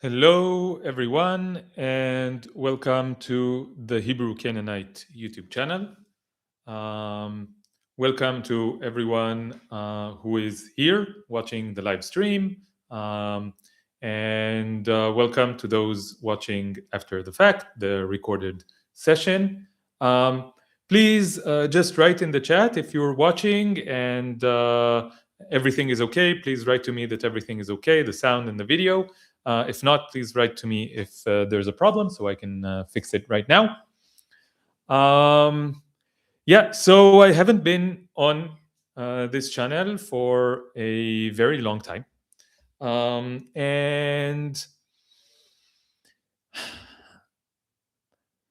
Hello, everyone, and welcome to the Hebrew Canaanite YouTube channel. Welcome to everyone who is here watching the live stream, and welcome to those watching after the fact, the recorded session. Please just write in the chat if you're watching and everything is okay. Please write to me that everything is okay, the sound and the video. If not, please write to me if there's a problem so I can fix it right now. Yeah, so I haven't been on this channel for a very long time. And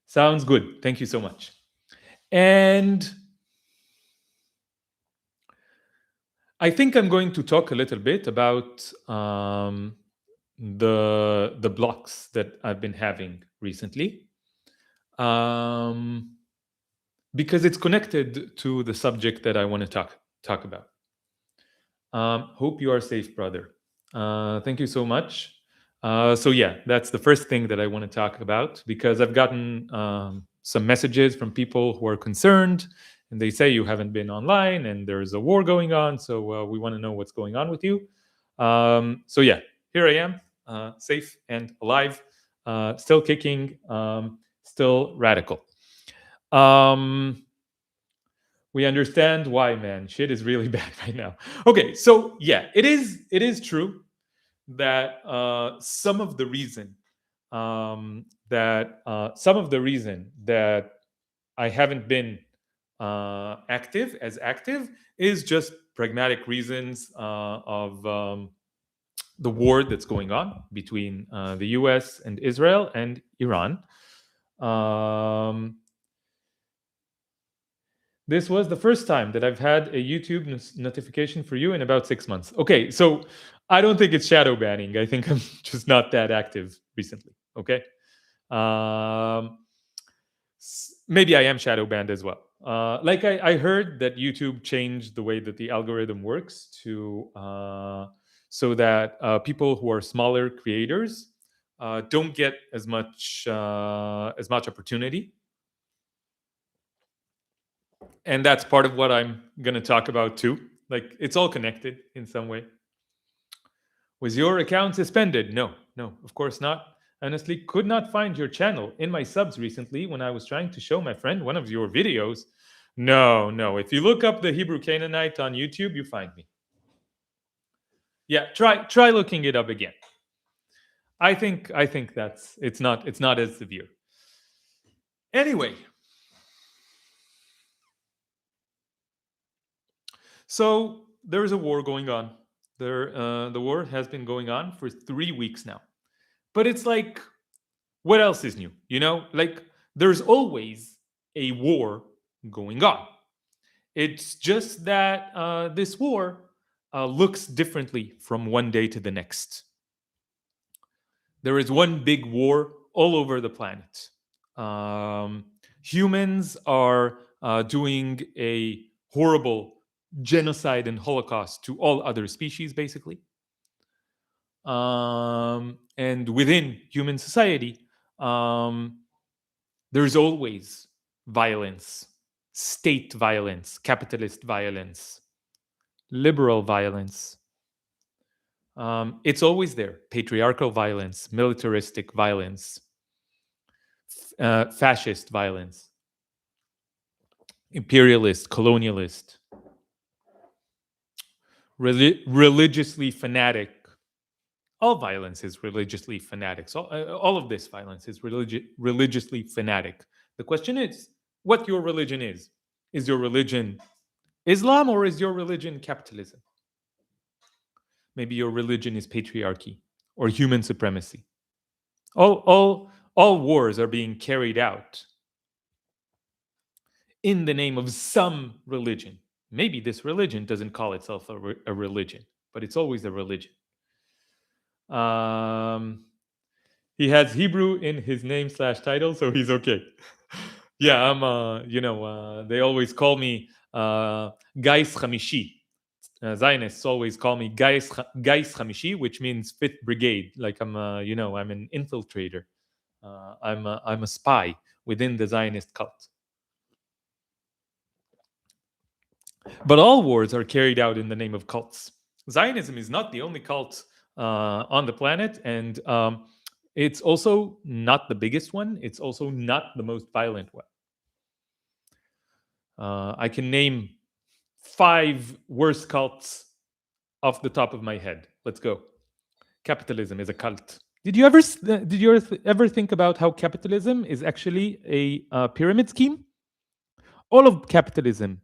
sounds good. Thank you so much. And I think I'm going to talk a little bit about the blocks that I've been having recently, because it's connected to the subject that I want to talk about. Hope you are safe, brother. Thank you so much. So yeah, that's the first thing that I want to talk about, because I've gotten some messages from people who are concerned, and they say you haven't been online and there's a war going on, so we want to know what's going on with you. So yeah, here I am, safe and alive, still kicking, still radical. We understand why, man. Shit is really bad right now. Okay, so yeah, it is true that some of the reason that I haven't been active is just pragmatic reasons of the war that's going on between the U.S. and Israel and Iran. This was the first time that I've had a YouTube notification for you in about 6 months. Okay, so I don't think it's shadow banning. I think I'm just not that active recently. Okay, maybe I am shadow banned as well. Like I heard that YouTube changed the way that the algorithm works to so that people who are smaller creators don't get as much opportunity, and that's part of what I'm going to talk about too. Like, it's all connected in some way. Was your account suspended? No, of course not. Honestly, could not find your channel in my subs recently when I was trying to show my friend one of your videos. No. If you look up the Hebrew Canaanite on YouTube, you find me. Yeah, try looking it up again. I think that's it's not as severe. Anyway, so there is a war going on. The war has been going on for 3 weeks now. But it's like, what else is new? Like, there's always a war going on. It's just that this war looks differently from one day to the next. There is one big war all over the planet. Humans are doing a horrible genocide and holocaust to all other species, basically. And within human society, there's always violence, state violence, capitalist violence, liberal violence. It's always there. Patriarchal violence, militaristic violence, fascist violence, imperialist, colonialist, religiously fanatic. All violence is religiously fanatic. So all of this violence is religiously fanatic. The question is what your religion is. Is your religion Islam, or is your religion capitalism? Maybe your religion is patriarchy or human supremacy. All wars are being carried out in the name of some religion. Maybe this religion doesn't call itself a religion, but it's always a religion. He has Hebrew in his name / title, so he's okay. Yeah, I'm. They always call me Gais Hamishi. Zionists always call me Gais Hamishi, which means Fifth Brigade. Like I'm an infiltrator. I'm a spy within the Zionist cult. But all wars are carried out in the name of cults. Zionism is not the only cult on the planet, and it's also not the biggest one. It's also not the most violent one. I can name 5 worst cults off the top of my head. Let's go. Capitalism is a cult. Did you ever think about how capitalism is actually a pyramid scheme? All of capitalism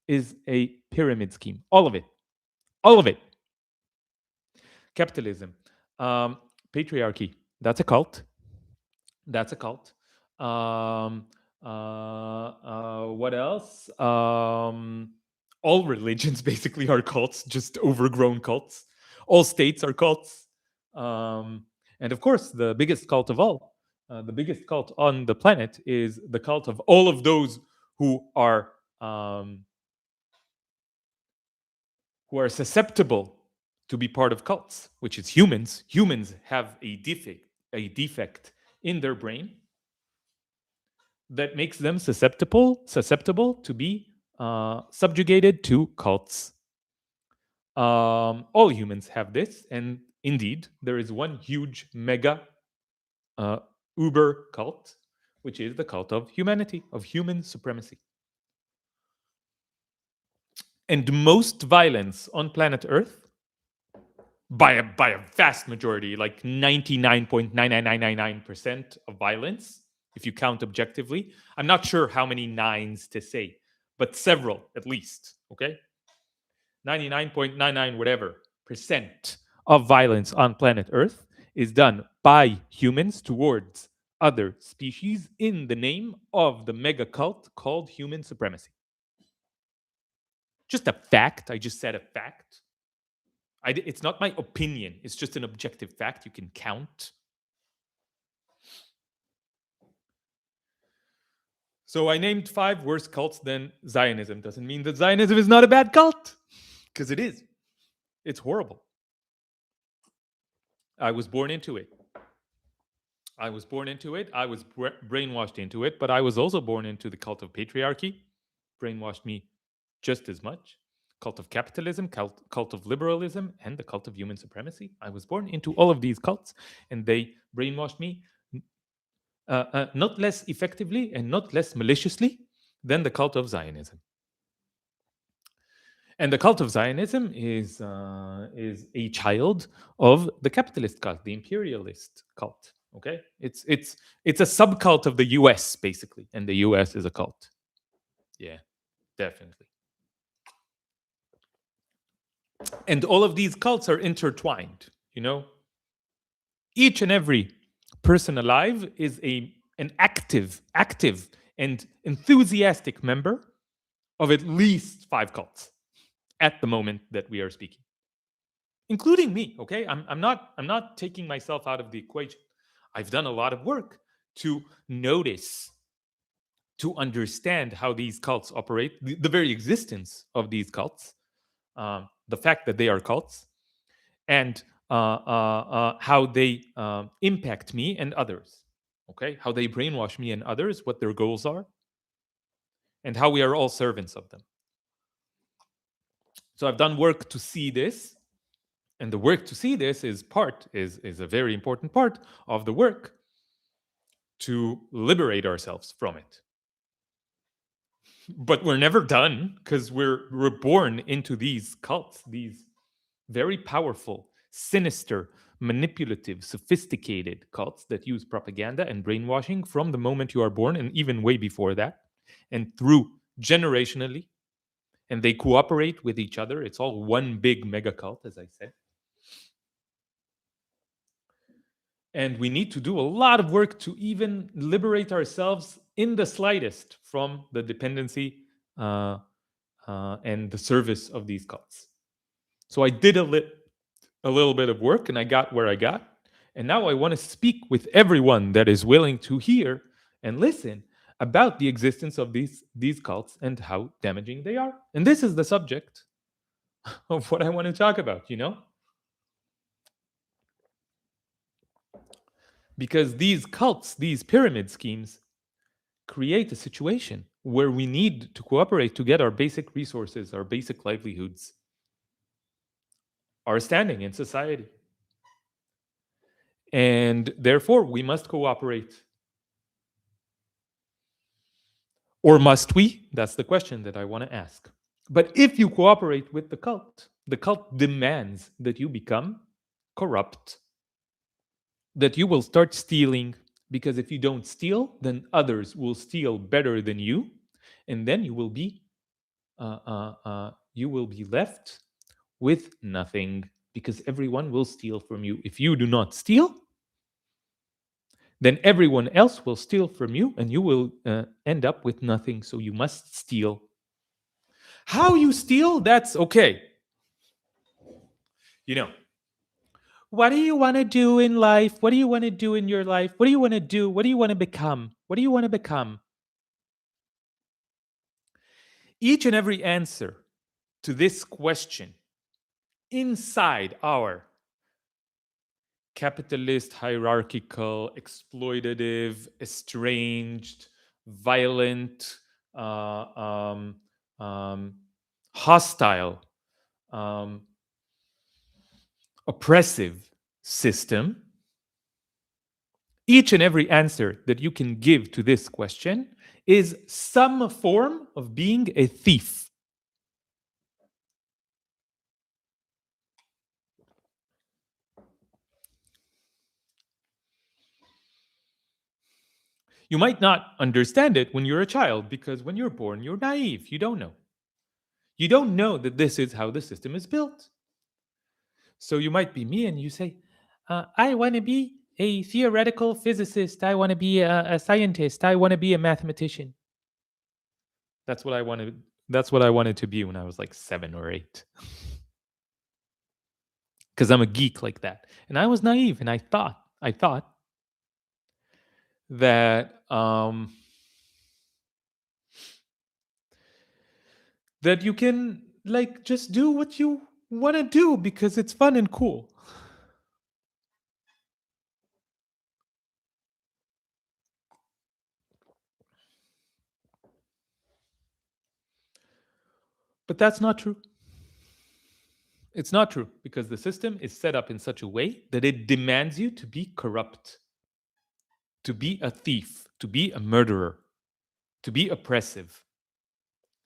is a pyramid scheme. All of it. All of it. Capitalism. Um, Patriarchy. That's a cult. That's a cult. What else? All religions basically are cults, just overgrown cults. All states are cults. And of course, the biggest cult of all, the biggest cult on the planet is the cult of all of those who are susceptible to be part of cults, which is humans. Humans have a defect in their brain that makes them susceptible to be subjugated to cults. All humans have this, and indeed, there is one huge mega uber cult, which is the cult of humanity, of human supremacy. And most violence on planet Earth, by a vast majority, like 99.99999% of violence, if you count objectively. I'm not sure how many nines to say, but several at least, okay? 99.99 whatever percent of violence on planet Earth is done by humans towards other species in the name of the mega cult called human supremacy. Just a fact. I just said a fact. It's not my opinion. It's just an objective fact you can count. So I named 5 worse cults than Zionism. Doesn't mean that Zionism is not a bad cult, because it is. It's horrible. I was born into it. I was brainwashed into it, but I was also born into the cult of patriarchy. Brainwashed me just as much. Cult of capitalism, cult of liberalism, and the cult of human supremacy. I was born into all of these cults, and they brainwashed me not less effectively and not less maliciously than the cult of Zionism. And the cult of Zionism is a child of the capitalist cult, the imperialist cult. Okay, it's a subcult of the U.S. basically, and the U.S. is a cult. Yeah, definitely. And all of these cults are intertwined. Each and every person alive is an active and enthusiastic member of at least 5 cults at the moment that we are speaking, including me. Okay, I'm not taking myself out of the equation. I've done a lot of work to notice, to understand how these cults operate, the very existence of these cults, the fact that they are cults, and how they impact me and others. Okay, how they brainwash me and others, what their goals are, and how we are all servants of them. So I've done work to see this, and the work to see this is a very important part of the work to liberate ourselves from it. But we're never done, because we're born into these cults, these very powerful, sinister, manipulative, sophisticated cults that use propaganda and brainwashing from the moment you are born, and even way before that, and through generationally. And they cooperate with each other. It's all one big mega cult, as I said. And we need to do a lot of work to even liberate ourselves in the slightest from the dependency and the service of these cults. So I did a little bit of work, and I got where I got. And now I want to speak with everyone that is willing to hear and listen about the existence of these cults and how damaging they are. And this is the subject of what I want to talk about, Because these cults, these pyramid schemes, create a situation where we need to cooperate to get our basic resources, our basic livelihoods, our standing in society. And therefore, we must cooperate. Or must we? That's the question that I want to ask. But if you cooperate with the cult demands that you become corrupt, that you will start stealing, because if you don't steal, then others will steal better than you, and then you will be left with nothing, because everyone will steal from you. If you do not steal, then everyone else will steal from you, and you will end up with nothing. So you must steal. How you steal, that's okay. You know, what do you want to do in life? What do you want to do in your life? What do you want to do? What do you want to become? What do you want to become? Each and every answer to this question inside our capitalist, hierarchical, exploitative, estranged, violent, uh, um, hostile, um, oppressive system, each and every answer that you can give to this question is some form of being a thief. You might not understand it when you're a child, because when you're born, you're naive. You don't know. You don't know that this is how the system is built. So you might be me and you say, I want to be a theoretical physicist. I want to be a scientist. I want to be a mathematician. That's what I wanted. That's what I wanted to be when I was like 7 or 8. Because I'm a geek like that. And I was naive, and I thought that that you can like just do what you want to do because it's fun and cool. But that's not true. It's not true, because the system is set up in such a way that it demands you to be corrupt, to be a thief, to be a murderer, to be oppressive.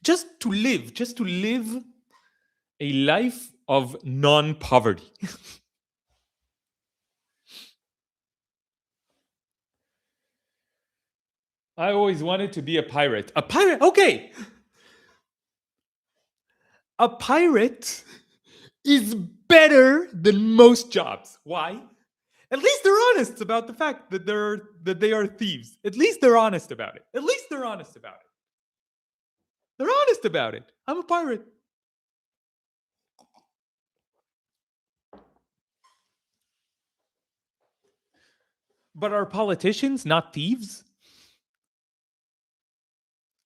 Just to live a life of non poverty. I always wanted to be a pirate. A pirate, okay. A pirate is better than most jobs. Why? At least they're honest about the fact that they are thieves. At least they're honest about it. At least they're honest about it. They're honest about it. I'm a pirate. But are politicians not thieves?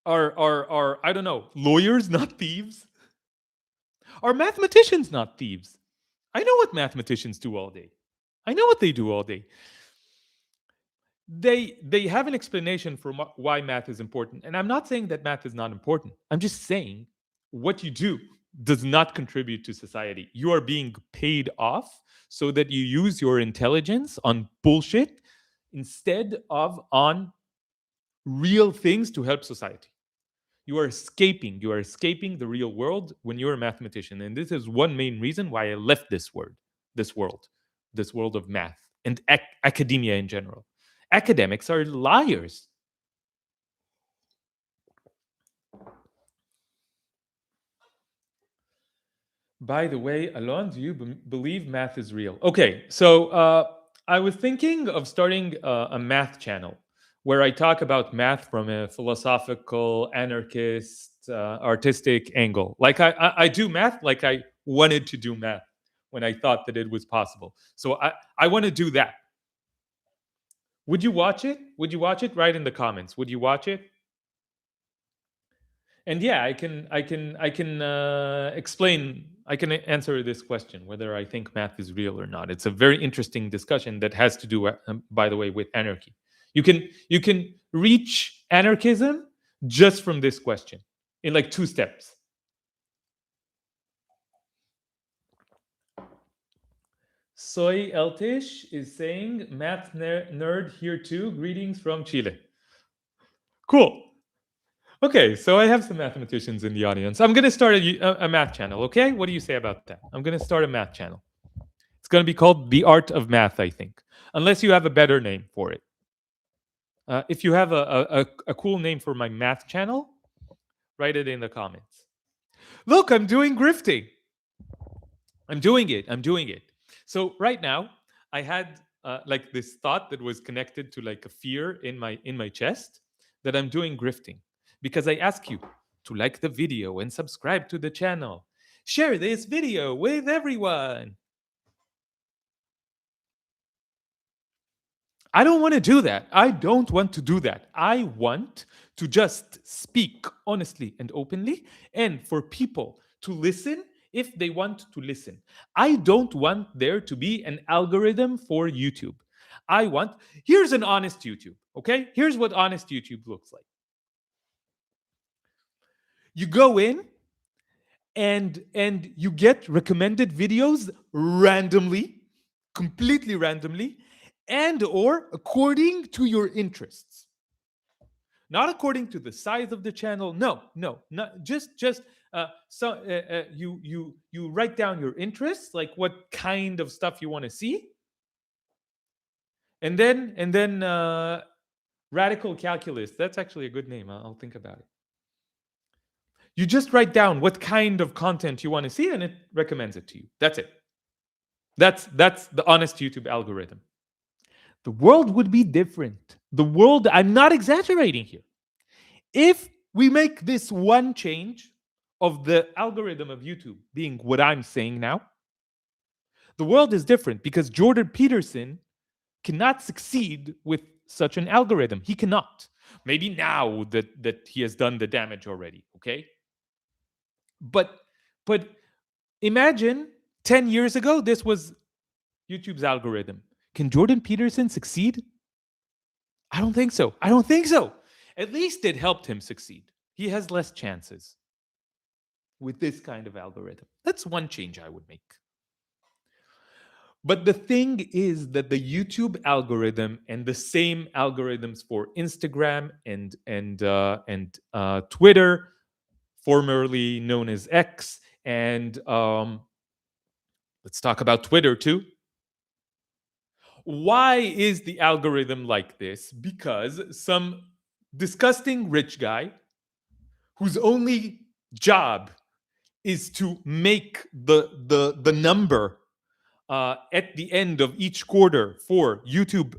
Are I don't know, lawyers not thieves? Are mathematicians not thieves? I know what mathematicians do all day. I know what they do all day. They have an explanation for why math is important, and I'm not saying that math is not important. I'm just saying what you do does not contribute to society. You are being paid off so that you use your intelligence on bullshit instead of on real things to help society. You are escaping the real world when you're a mathematician, and this is one main reason why I left this world, this world of math and academia in general. Academics are liars. By the way, Alon, do you believe math is real? Okay, so I was thinking of starting a math channel where I talk about math from a philosophical, anarchist, artistic angle. Like I do math like I wanted to do math when I thought that it was possible. So I want to do that. Would you watch it? Would you watch it? Write in the comments. Would you watch it? And yeah, I can explain I can answer this question whether I think math is real or not. It's a very interesting discussion that has to do, by the way, with anarchy. You can reach anarchism just from this question in like 2 steps. Soy Eltish is saying math nerd here too. Greetings from Chile. Cool. Okay, so I have some mathematicians in the audience. I'm going to start a math channel, okay? What do you say about that? I'm going to start a math channel. It's going to be called The Art of Math, I think, unless you have a better name for it. If you have a cool name for my math channel, write it in the comments. Look, I'm doing grifting. I'm doing it. I'm doing it. So right now, I had like this thought that was connected to like a fear in my chest that I'm doing grifting because I ask you to like the video and subscribe to the channel. Share this video with everyone. I don't want to do that. I don't want to do that. I want to just speak honestly and openly and for people to listen if they want to listen. I don't want there to be an algorithm for YouTube. Here's an honest YouTube, okay? Here's what honest YouTube looks like. You go in and you get recommended videos randomly, completely randomly, and or according to your interests, not according to the size of the channel. No, not just you write down your interests, like what kind of stuff you want to see, and then radical calculus. That's actually a good name. I'll think about it. You just write down what kind of content you want to see, and it recommends it to you. That's it. That's the honest YouTube algorithm. The world would be different. The world, I'm not exaggerating here. If we make this one change of the algorithm of YouTube being what I'm saying now, the world is different because Jordan Peterson cannot succeed with such an algorithm. He cannot. Maybe now that he has done the damage already, okay? But imagine 10 years ago, this was YouTube's algorithm. Can Jordan Peterson succeed? I don't think so. I don't think so. At least it helped him succeed. He has less chances with this kind of algorithm. That's one change I would make. But the thing is that the YouTube algorithm and the same algorithms for Instagram and Twitter, formerly known as X, and let's talk about Twitter too. Why is the algorithm like this? Because some disgusting rich guy whose only job is to make the number at the end of each quarter for YouTube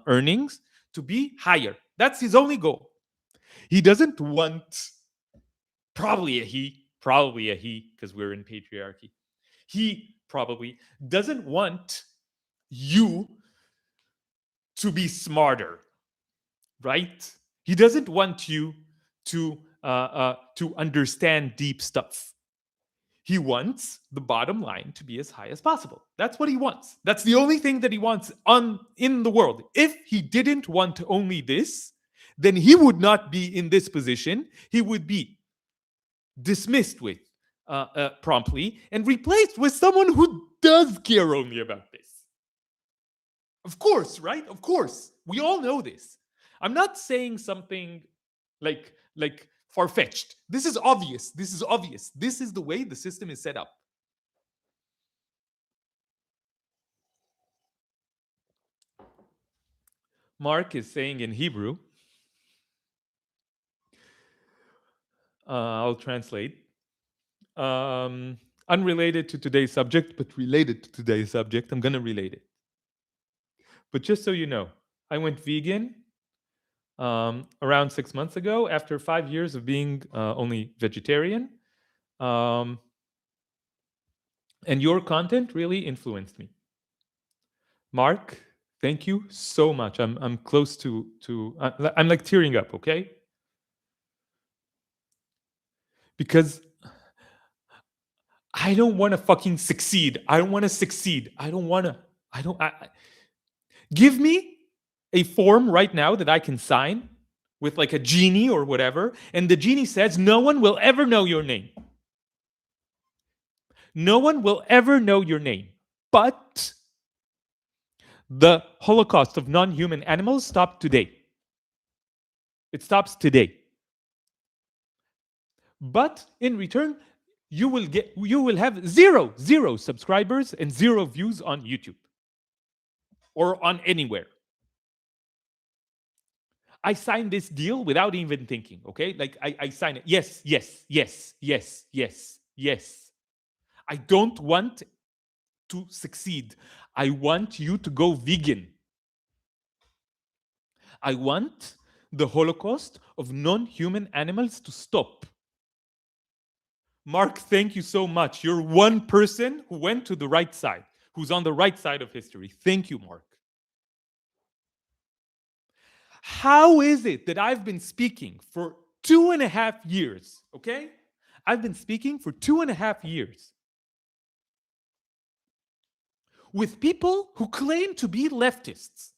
earnings to be higher. That's his only goal. He doesn't want, probably a he, because we're in patriarchy. He probably doesn't want you to be smarter, right? He doesn't want you to understand deep stuff. He wants the bottom line to be as high as possible. That's what he wants. That's the only thing that he wants in the world. If he didn't want only this, then he would not be in this position. He would be dismissed with promptly and replaced with someone who does care only about this. Of course, right? Of course. We all know this. I'm not saying something like far-fetched. This is obvious. This is obvious. This is the way the system is set up. Mark is saying in Hebrew, I'll translate. Unrelated to today's subject, but related to today's subject. I'm going to relate it. But just so you know, I went vegan around 6 months ago after 5 years of being only vegetarian. And your content really influenced me. Mark, thank you so much. I'm close to I'm like tearing up, okay? Because I don't want to fucking succeed. I don't want to succeed. I don't want to. I don't. Give me a form right now that I can sign with like a genie or whatever, and the genie says no one will ever know your name. No one will ever know your name. But the Holocaust of non-human animals stopped today. It stops today. But in return, you will have zero subscribers and 0 views on YouTube or on anywhere. I signed this deal without even thinking, okay? Like I signed it. Yes, yes, yes, yes, yes, yes. I don't want to succeed. I want you to go vegan. I want the Holocaust of non-human animals to stop. Mark, thank you so much. You're one person who went to the right side, who's on the right side of history. Thank you, Mark. How is it that I've been speaking for 2.5 years, okay? I've been speaking for 2.5 years with people who claim to be leftists,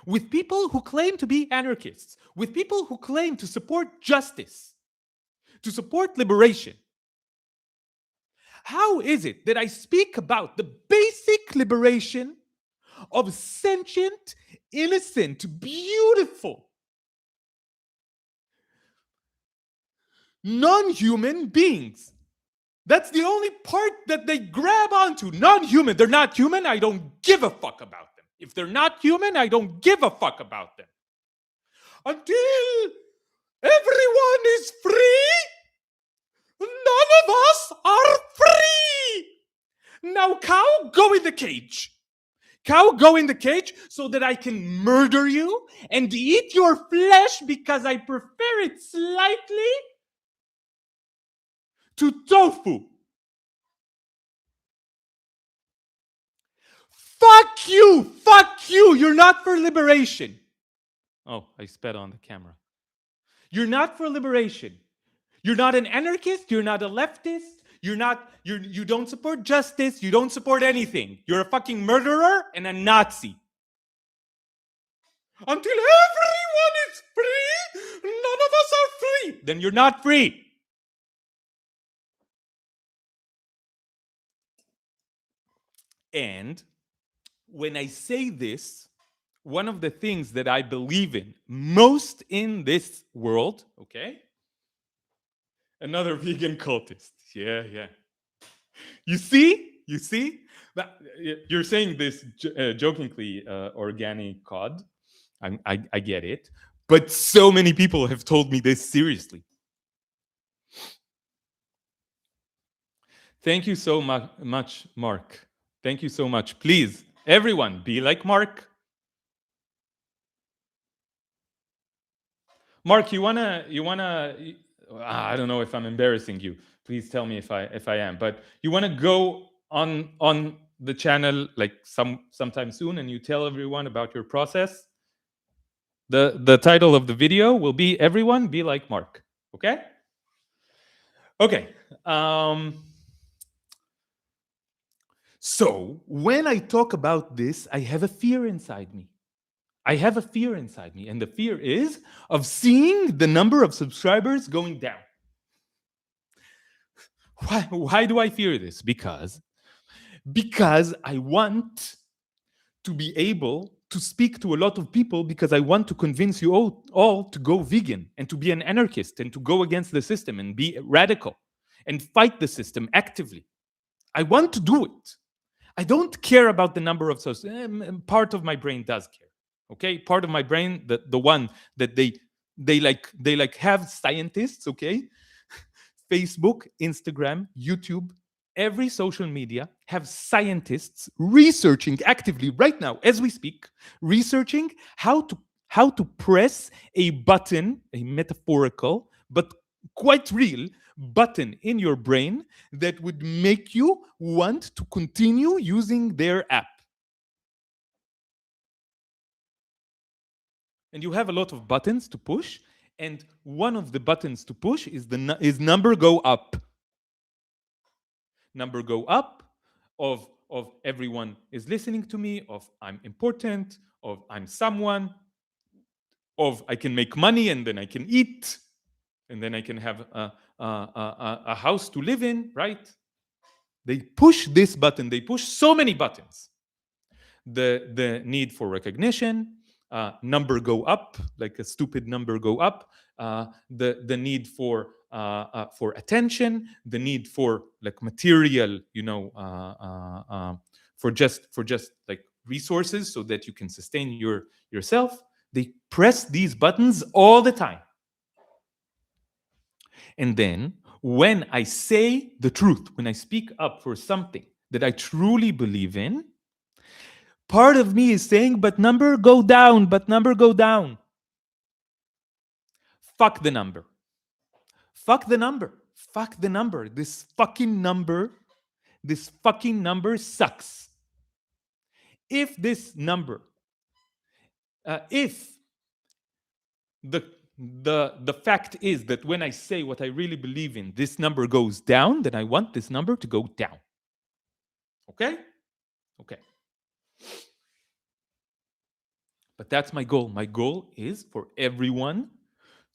with people who claim to be anarchists, with people who claim to support justice, to support liberation. How is it that I speak about the basic liberation of sentient, innocent, beautiful, non-human beings? That's the only part that they grab onto. Non-human. They're not human. I don't give a fuck about them. If they're not human, I don't give a fuck about them. Until everyone is free, none of us are free. Now, cow, go in the cage. Cow, go in the cage so that I can murder you and eat your flesh because I prefer it slightly to tofu. Fuck you! Fuck you! You're not for liberation. Oh, I spat on the camera. You're not for liberation. You're not an anarchist. You're not a leftist. You don't support justice. You don't support anything. You're a fucking murderer and a Nazi. Until everyone is free, none of us are free. Then you're not free. And when I say this, one of the things that I believe in most in this world, okay? Another vegan cultist. Yeah. You see? You're saying this jokingly, organic cod. I get it. But so many people have told me this seriously. Thank you so much, Mark. Thank you so much. Please, everyone, be like Mark. Mark, you wanna? I don't know if I'm embarrassing you. Please tell me if I am. But you wanna go on the channel like sometime soon, and you tell everyone about your process. The title of the video will be "Everyone Be Like Mark." Okay. Okay. So when I talk about this, I have a fear inside me. I have a fear inside me, and the fear is of seeing the number of subscribers going down. Why do I fear this? Because I want to be able to speak to a lot of people, because I want to convince you all to go vegan and to be an anarchist and to go against the system and be radical and fight the system actively. I want to do it. I don't care about the number of part of my brain does care. Okay, part of my brain, the one that they like have scientists, okay, Facebook, Instagram, YouTube, every social media have scientists researching actively right now as we speak, researching how to press a button, a metaphorical but quite real button in your brain that would make you want to continue using their app. And you have a lot of buttons to push, and one of the buttons to push is number go up. number go up, of everyone is listening to me, of I'm important, of I'm someone, of I can make money and then I can eat, and then I can have a house to live in, right? They push this button, they push so many buttons. The need for recognition, number go up, like a stupid number go up, the need for attention, the need for like material, for just like resources so that you can sustain yourself. They press these buttons all the time. And then when I say the truth, when I speak up for something that I truly believe in, part of me is saying, but number go down, but number go down. Fuck the number. Fuck the number. Fuck the number. This fucking number sucks. If this number, if the fact is that when I say what I really believe in, this number goes down, then I want this number to go down. Okay? Okay. But that's my goal. My goal is for everyone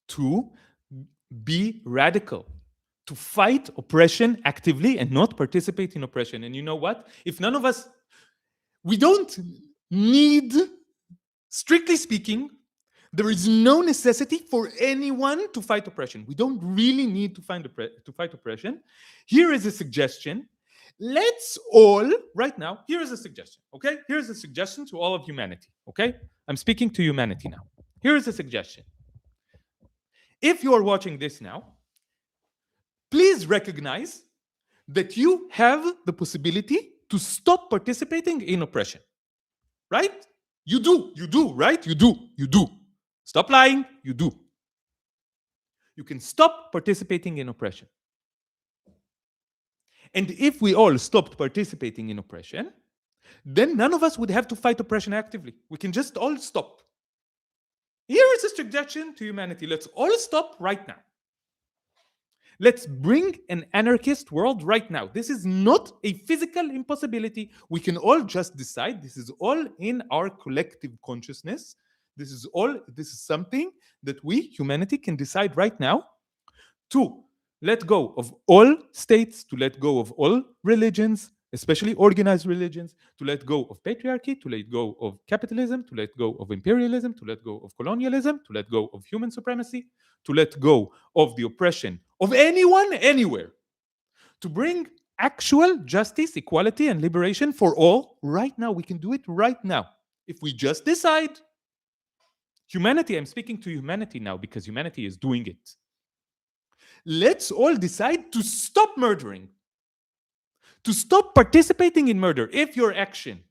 to be radical, to fight oppression actively and not participate in oppression. And you know what? If none of us, we don't need, strictly speaking, there is no necessity for anyone to fight oppression. We don't really need to fight oppression. Here is a suggestion. Let's all, right now, here is a suggestion, okay? Here's a suggestion to all of humanity, okay? I'm speaking to humanity now. Here is a suggestion. If you are watching this now, please recognize that you have the possibility to stop participating in oppression, right? You do, right? You do. Stop lying, you do. You can stop participating in oppression. And if we all stopped participating in oppression, then none of us would have to fight oppression actively. We can just all stop. Here is a suggestion to humanity. Let's all stop right now. Let's bring an anarchist world right now. This is not a physical impossibility. We can all just decide. This is all in our collective consciousness. This is something that we, humanity, can decide right now to let go of all states, to let go of all religions, especially organized religions, to let go of patriarchy, to let go of capitalism, to let go of imperialism, to let go of colonialism, to let go of human supremacy, to let go of the oppression of anyone, anywhere, to bring actual justice, equality, and liberation for all right now. We can do it right now. If we just decide, humanity, I'm speaking to humanity now because humanity is doing it. Let's all decide to stop murdering, to stop participating in murder. If your action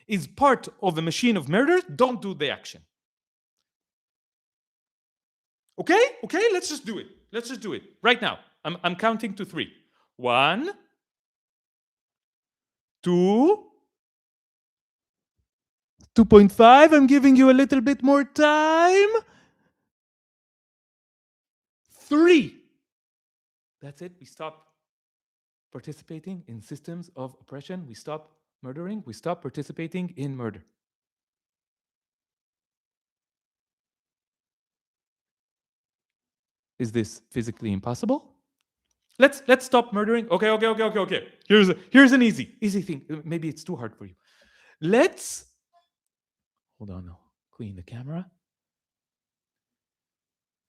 is part of a machine of murder, don't do the action. Okay? Okay, let's just do it. Let's just do it right now. I'm counting to 3. 1, 2, 2.5. I'm giving you a little bit more time. 3. That's it. We stop participating in systems of oppression. We stop murdering. We stop participating in murder. Is this physically impossible? Let's stop murdering. Okay. Here's an easy thing. Maybe it's too hard for you. Let's hold on now. Clean the camera.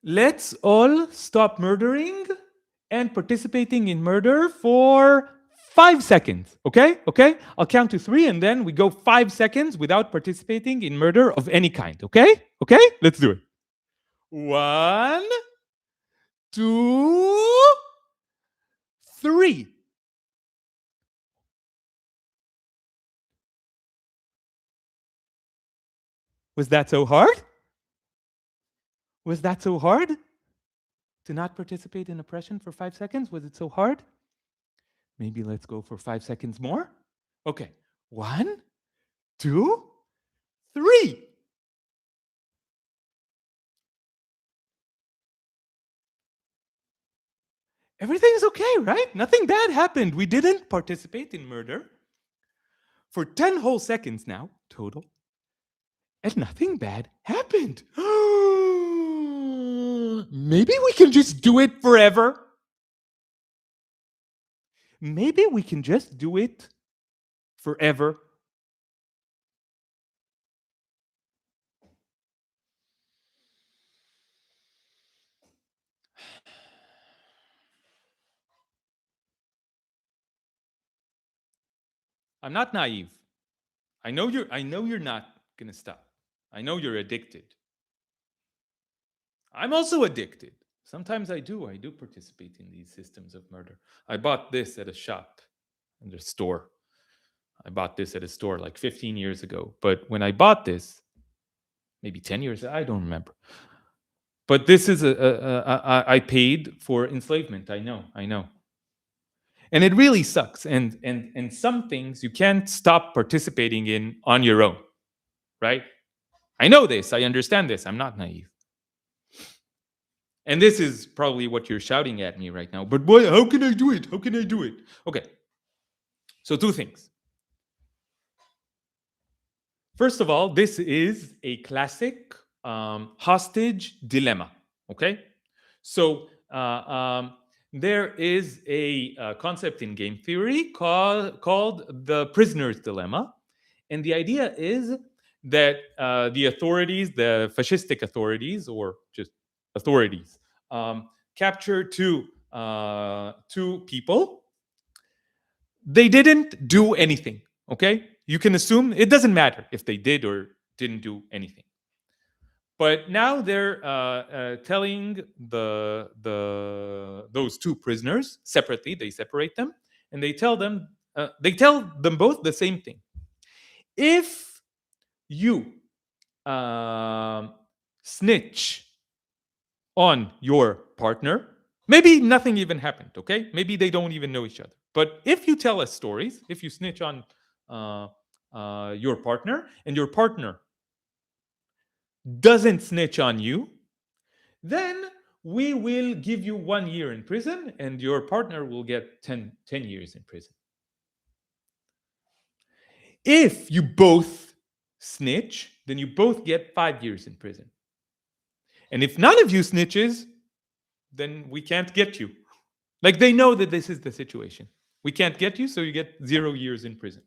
Let's all stop murdering and participating in murder for 5 seconds. Okay? I'll count to 3 and then we go 5 seconds without participating in murder of any kind. Okay? Let's do it. 1, 2, 3. Was that so hard? Was that so hard? To not participate in oppression for 5 seconds? Was it so hard? Maybe let's go for 5 seconds more. Okay. 1, 2, 3. everything's okay, right? Nothing bad happened. We didn't participate in murder for 10 whole seconds now, total, and nothing bad happened. Maybe we can just do it forever. Maybe we can just do it forever. I'm not naive. I know you're not going to stop. I know you're addicted. I'm also addicted. Sometimes I do participate in these systems of murder. I bought this at a shop, in a store. I bought this at a store like 15 years ago. But when I bought this, maybe 10 years, I don't remember. But this is I paid for enslavement. I know. And it really sucks. And some things you can't stop participating in on your own, right? I know this. I understand this. I'm not naive. And this is probably what you're shouting at me right now. But boy, how can I do it? How can I do it? Okay. So two things. First of all, this is a classic hostage dilemma. Okay. So there is a concept in game theory called the prisoner's dilemma. And the idea is that the authorities, the fascistic authorities, or just authorities, capture two people. They didn't do anything. Okay, you can assume it doesn't matter if they did or didn't do anything. But now they're telling those two prisoners separately. They separate them, and they tell them both the same thing. If you snitch on your partner, maybe nothing even happened. Okay, maybe they don't even know each other. But if you tell us stories, if you snitch on your partner, and your partner doesn't snitch on you, then we will give you 1 year in prison and your partner will get 10 years in prison. If you both snitch, then you both get 5 years in prison. And if none of you snitches, then we can't get you. Like, they know that this is the situation. We can't get you, so you get 0 years in prison.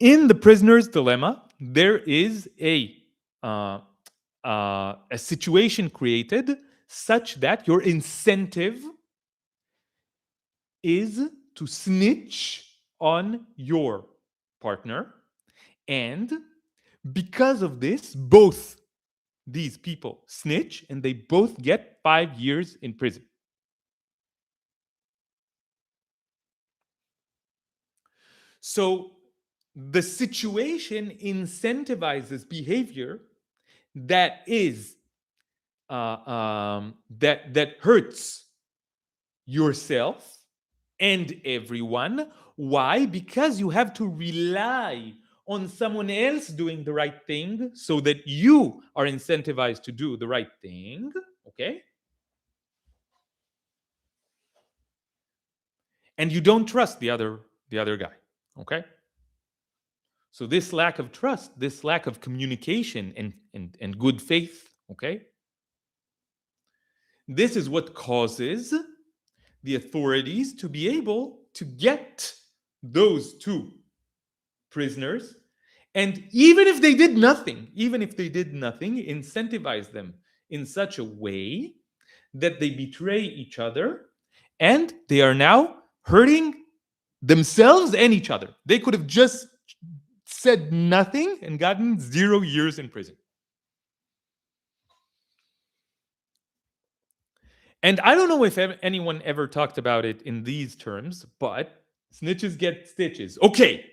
In the prisoner's dilemma, there is a situation created such that your incentive is to snitch on your partner. And because of this, both these people snitch and they both get 5 years in prison. So the situation incentivizes behavior that is that hurts yourself and everyone. Why? Because you have to rely on someone else doing the right thing so that you are incentivized to do the right thing. Okay? And you don't trust the other guy. Okay? So this lack of trust, this lack of communication and good faith, okay? This is what causes the authorities to be able to get those two prisoners, and even if they did nothing, incentivize them in such a way that they betray each other and they are now hurting themselves and each other. They could have just said nothing and gotten 0 years in prison. And I don't know if anyone ever talked about it in these terms, but snitches get stitches. Okay.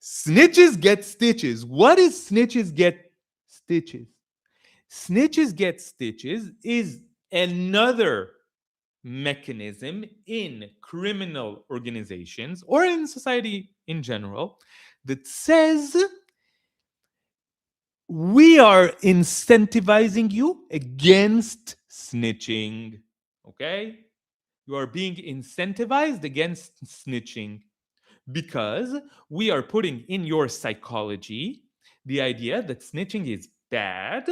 Snitches get stitches. What is snitches get stitches? Snitches get stitches is another mechanism in criminal organizations or in society in general that says we are incentivizing you against snitching. Okay? You are being incentivized against snitching because we are putting in your psychology the idea that snitching is bad,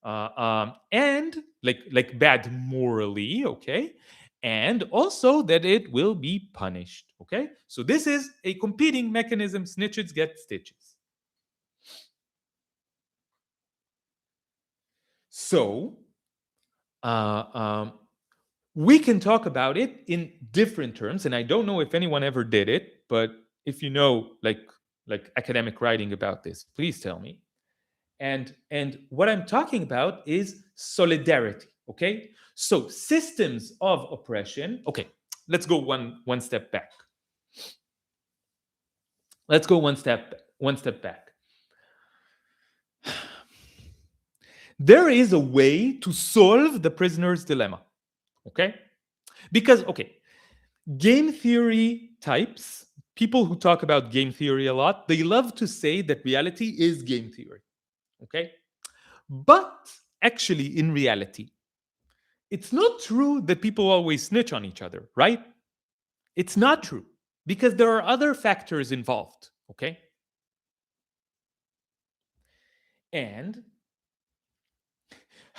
and like bad morally, okay, and also that it will be punished, okay. So this is a competing mechanism. Snitches get stitches. So uh, um, we can talk about it in different terms, and I don't know if anyone ever did it, but if you know like academic writing about this, please tell me. And what I'm talking about is solidarity, okay. So systems of oppression, okay, let's go one step back. Let's go one step back. There is a way to solve the prisoner's dilemma, okay, because okay, game theory types, people who talk about game theory a lot, they love to say that reality is game theory, okay, but actually in reality it's not true that people always snitch on each other, right? It's not true because there are other factors involved, okay? And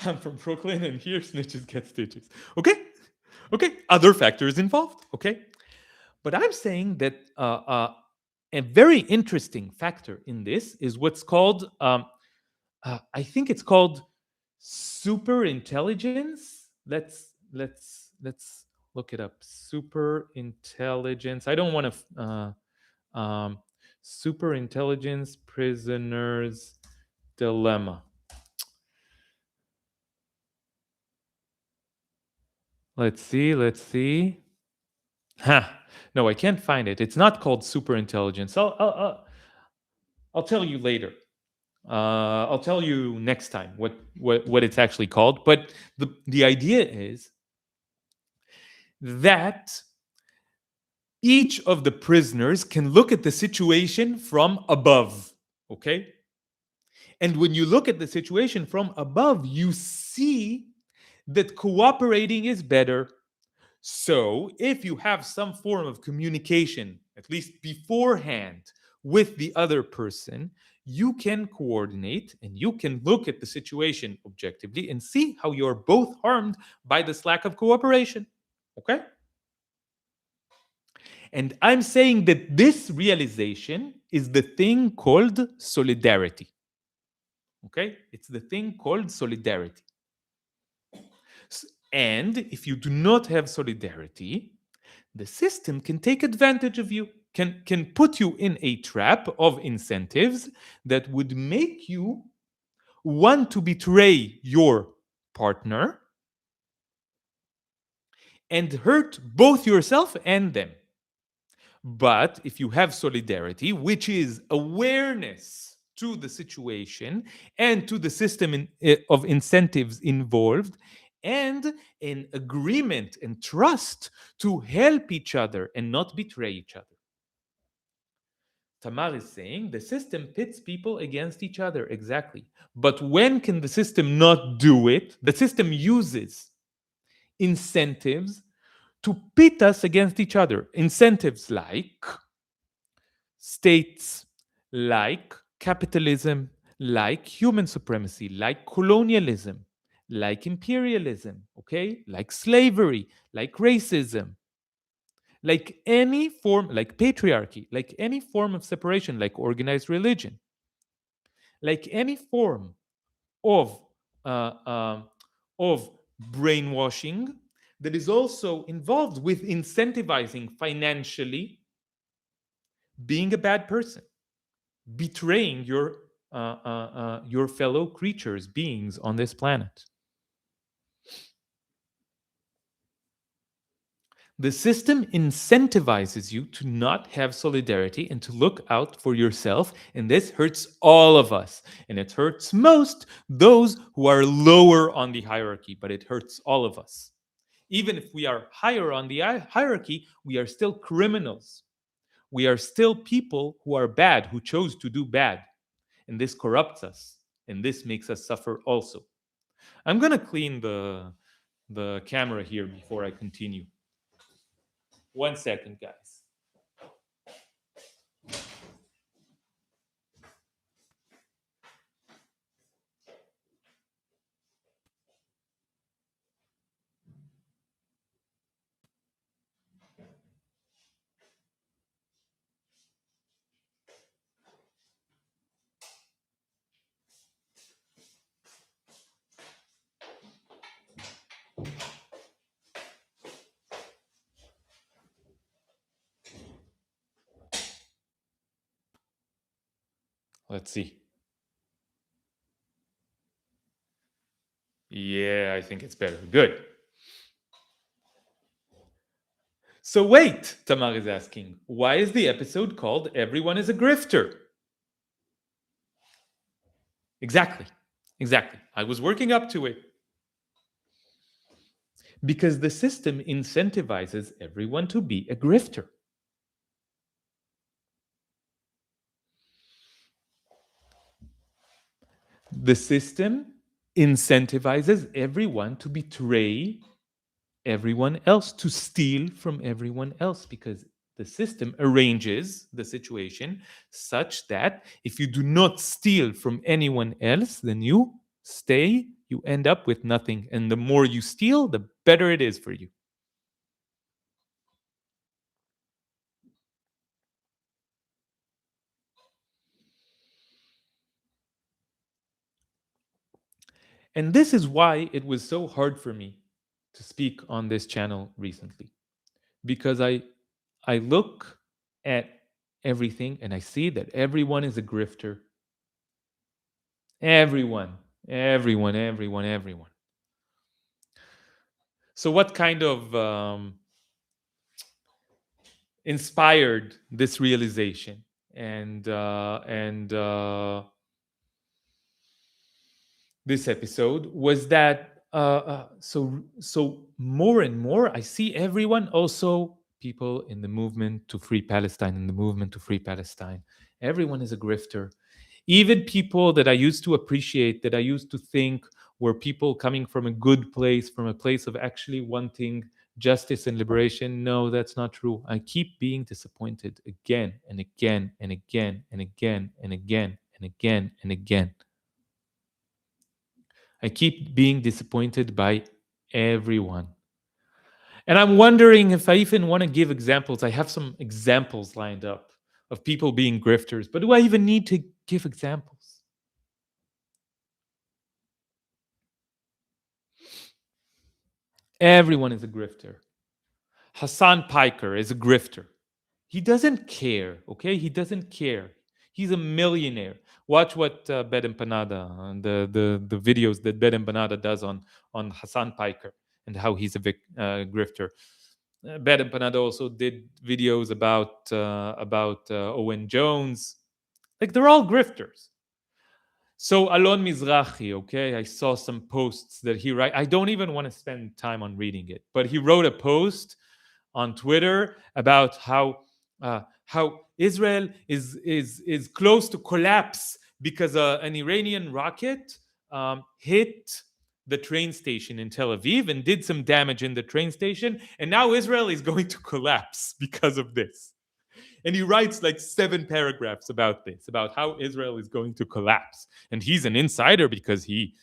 I'm from Brooklyn and here snitches get stitches, okay? Okay, other factors involved, okay? But I'm saying that a very interesting factor in this is what's called, I think it's called super intelligence. Let's look it up. Super intelligence. I don't want to. Super intelligence prisoners dilemma. Let's see. Let's see. Ha. No, I can't find it. It's not called super intelligence. I'll tell you later. I'll tell you next time what it's actually called. But the idea is that each of the prisoners can look at the situation from above. Okay? And when you look at the situation from above, you see that cooperating is better. So, if you have some form of communication, at least beforehand, with the other person, you can coordinate and you can look at the situation objectively and see how you're both harmed by this lack of cooperation. Okay? And I'm saying that this realization is the thing called solidarity. Okay? It's the thing called solidarity. And if you do not have solidarity, the system can take advantage of you, can put you in a trap of incentives that would make you want to betray your partner and hurt both yourself and them. But if you have solidarity, which is awareness to the situation and to the system of incentives involved, and an agreement and trust to help each other and not betray each other. Tamar is saying the system pits people against each other, exactly. But when can the system not do it? The system uses incentives to pit us against each other. Incentives like states, like capitalism, like human supremacy, like colonialism, like imperialism, okay? Like slavery, like racism, like any form, like patriarchy, like any form of separation, like organized religion, like any form of uh, um, of brainwashing that is also involved with incentivizing financially being a bad person, betraying your fellow creatures, beings on this planet. The system incentivizes you to not have solidarity and to look out for yourself, and this hurts all of us. And it hurts most those who are lower on the hierarchy, but it hurts all of us. Even if we are higher on the hierarchy, we are still criminals. We are still people who are bad, who chose to do bad. And this corrupts us, and this makes us suffer also. I'm gonna clean the camera here before I continue. 1 second, guys. Let's see. Yeah, I think it's better. Good. So wait, Tamar is asking, why is the episode called Everyone is a Grifter? Exactly. Exactly. I was working up to it. Because the system incentivizes everyone to be a grifter. The system incentivizes everyone to betray everyone else, to steal from everyone else, because the system arranges the situation such that if you do not steal from anyone else, then you stay, you end up with nothing. And the more you steal, the better it is for you. And this is why it was so hard for me to speak on this channel recently, because I look at everything and I see that everyone is a grifter. Everyone, everyone, everyone, everyone. So, what kind of inspired this realization? And this episode was that so more and more I see everyone, also people in the movement to free Palestine, in the movement to free Palestine, everyone is a grifter. Even people that I used to appreciate, that I used to think were people coming from a good place, from a place of actually wanting justice and liberation. No, that's not true. I keep being disappointed again and again and again and again and again and again and again. I keep being disappointed by everyone. And I'm wondering if I even want to give examples. I have some examples lined up of people being grifters, but do I even need to give examples? Everyone is a grifter. Hassan Piker is a grifter. He doesn't care, okay? He doesn't care. He's a millionaire. Watch what Bed Empanada, the videos that Bed Empanada does on Hassan Piker and how he's a grifter. Bed Empanada also did videos about Owen Jones. Like they're all grifters. So Alon Mizrahi, okay, I saw some posts that he write. I don't even want to spend time on reading it, but he wrote a post on Twitter about how Israel is close to collapse because an Iranian rocket hit the train station in Tel Aviv and did some damage in the train station, and now Israel is going to collapse because of this. And he writes like 7 paragraphs about this, about how Israel is going to collapse. And he's an insider because he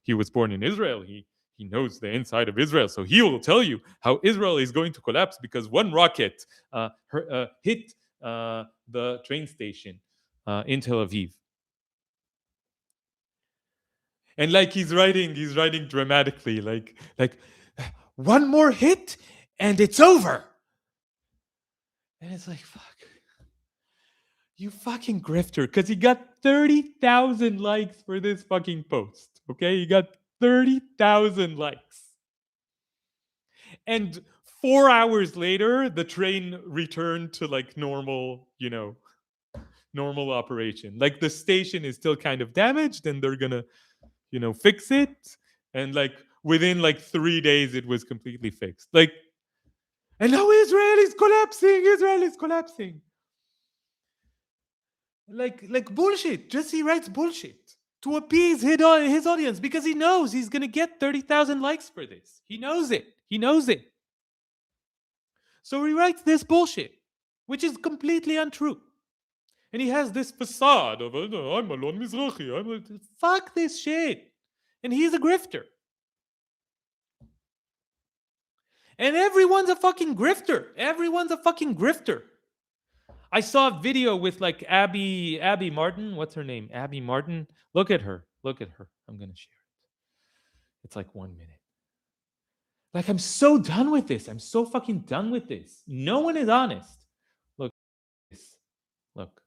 was born in Israel. He knows the inside of Israel. So he will tell you how Israel is going to collapse because one rocket hit the train station in Tel Aviv. And like he's writing dramatically, like one more hit and it's over. And it's like, fuck. You fucking grifter, because he got 30,000 likes for this fucking post. Okay? He got 30,000 likes. And 4 hours later, the train returned to like normal operation. Like the station is still kind of damaged and they're gonna, fix it. And like within like 3 days, it was completely fixed. Like, and now Israel is collapsing. Israel is collapsing. Like bullshit. Jesse writes bullshit. to appease his audience because he knows he's going to get 30,000 likes for this. He knows it. He knows it. So he writes this bullshit, which is completely untrue. And he has this facade of, I'm Alon Mizrahi. I'm like, fuck this shit. And he's a grifter. And everyone's a fucking grifter. Everyone's a fucking grifter. I saw a video with like Abby Martin. What's her name? Abby Martin. Look at her. Look at her. I'm going to share it. It's like 1 minute. Like, I'm so done with this. I'm so fucking done with this. No one is honest. Look. Look.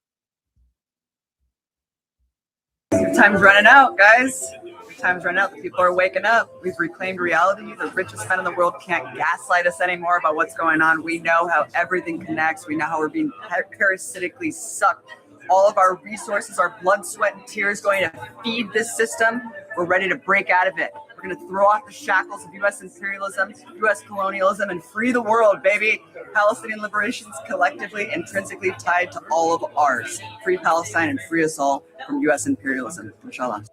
Your time's running out, guys. Your time's running out. The people are waking up. We've reclaimed reality. The richest men in the world can't gaslight us anymore about what's going on. We know how everything connects. We know how we're being parasitically sucked. All of our resources, our blood, sweat, and tears going to feed this system. We're ready to break out of it. We're going to throw off the shackles of U.S. imperialism, U.S. colonialism, and free the world, baby. Palestinian liberation is collectively, intrinsically tied to all of ours. Free Palestine and free us all from U.S. imperialism. Inshallah.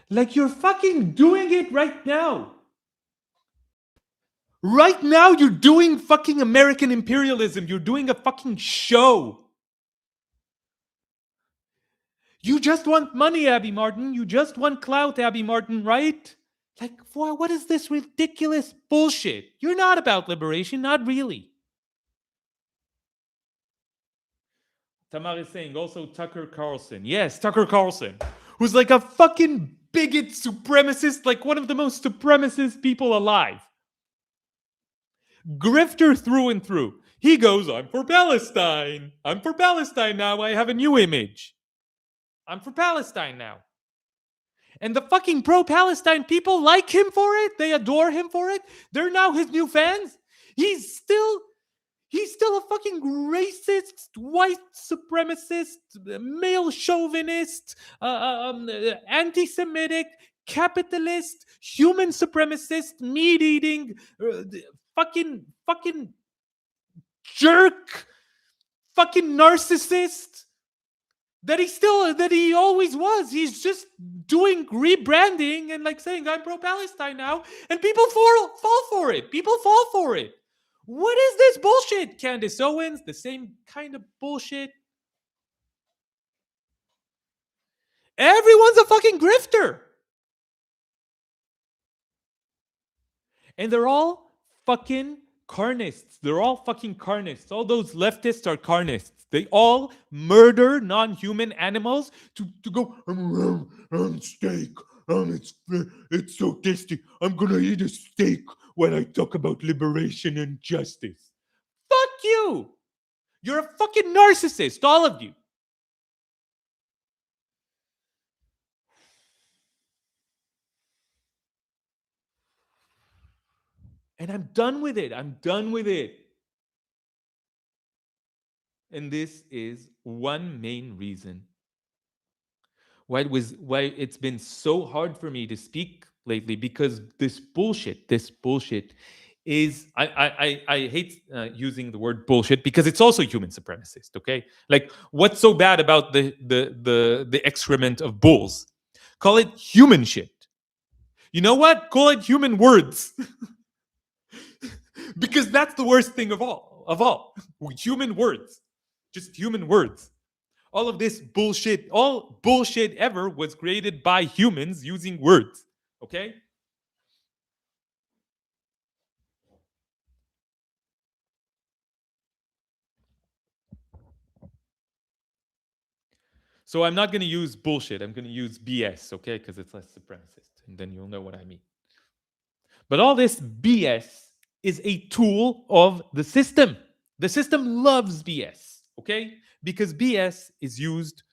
Like, you're fucking doing it right now. Right now, you're doing fucking American imperialism. You're doing a fucking show. You just want money, Abby Martin. You just want clout, Abby Martin, right? Like, what is this ridiculous bullshit? You're not about liberation, not really. Tamar is saying also Tucker Carlson. Yes, Tucker Carlson, who's like a fucking bigot supremacist, like one of the most supremacist people alive. Grifter through and through. He goes, I'm for Palestine. I'm for Palestine now. I have a new image. I'm for Palestine now. And the fucking pro-Palestine people like him for it. They adore him for it. They're now his new fans. He's still a fucking racist, white supremacist, male chauvinist, anti-Semitic, capitalist, human supremacist, meat-eating, fucking jerk, fucking narcissist that he always was. He's just doing rebranding and like saying I'm pro-Palestine now, and people fall for it. People fall for it. What is this bullshit? Candace Owens, the same kind of bullshit. Everyone's a fucking grifter. And they're all fucking carnists. They're all fucking carnists. All those leftists are carnists. They all murder non-human animals to go, I'm steak. It's so tasty. I'm gonna eat a steak when I talk about liberation and justice. Fuck you. You're a fucking narcissist, all of you. And I'm done with it. I'm done with it. And this is one main reason why it's been so hard for me to speak lately, because this bullshit is, I hate using the word bullshit because it's also human supremacist. Okay, like what's so bad about the excrement of bulls? Call it human shit. You know what? Call it human words. Because that's the worst thing of all. Human words. Just human words. All of this bullshit, all bullshit ever was created by humans using words. Okay? So I'm not going to use bullshit. I'm going to use BS, okay? Because it's less supremacist. And then you'll know what I mean. But all this BS is a tool of the system. The system loves BS, okay? Because BS is used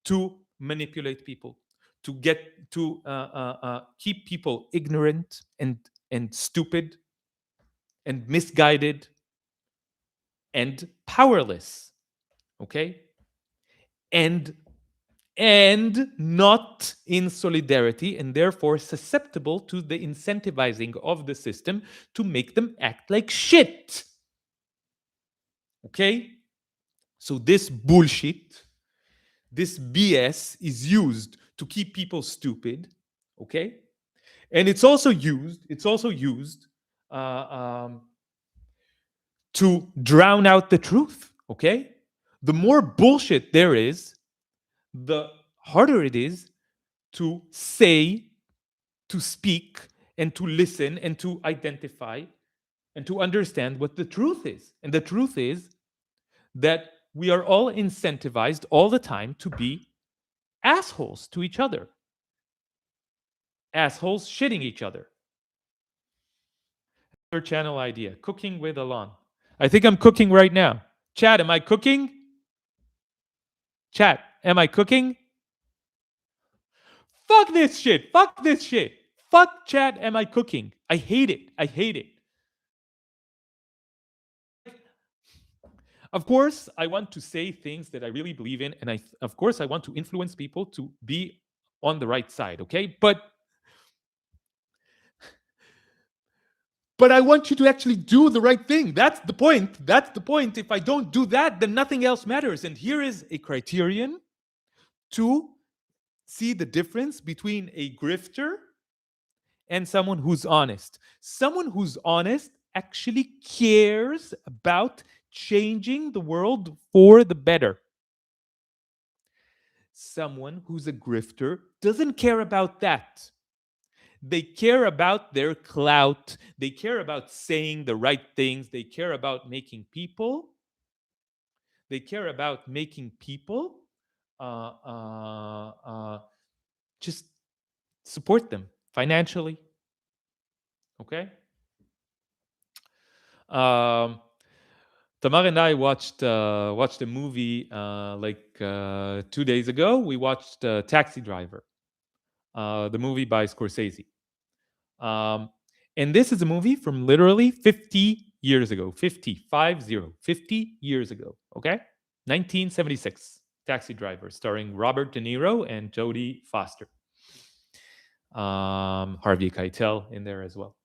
to manipulate people, to keep people ignorant and stupid and misguided and powerless, okay? And not in solidarity, and therefore susceptible to the incentivizing of the system to make them act like shit. Okay? So this bullshit this BS is used to keep people stupid, okay? And it's also used uh, um, to drown out the truth, okay? The more bullshit there is, the harder it is to say, to speak, and to listen, and to identify, and to understand what the truth is. And the truth is that we are all incentivized all the time to be assholes to each other, assholes shitting each other. Another channel idea, cooking with Alon. I think I'm cooking right now. Chat, am I cooking? Chat, am I cooking? Fuck this shit. Fuck this shit. Fuck chat, am I cooking? I hate it. I hate it. Of course, I want to say things that I really believe in, and of course, I want to influence people to be on the right side, okay? But I want you to actually do the right thing. That's the point. That's the point. If I don't do that, then nothing else matters. And here is a criterion to see the difference between a grifter and someone who's honest. Someone who's honest actually cares about changing the world for the better. Someone who's a grifter doesn't care about that. They care about their clout. They care about saying the right things. They care about making people. They care about making people uh, uh, uh, just support them financially. Okay. Tamar and I watched a movie like 2 days ago. We watched Taxi Driver, the movie by Scorsese. Um, and this is a movie from literally 50 years ago. 50 years ago. Okay? 1976. Taxi Driver, starring Robert De Niro and Jodie Foster. Harvey Keitel in there as well.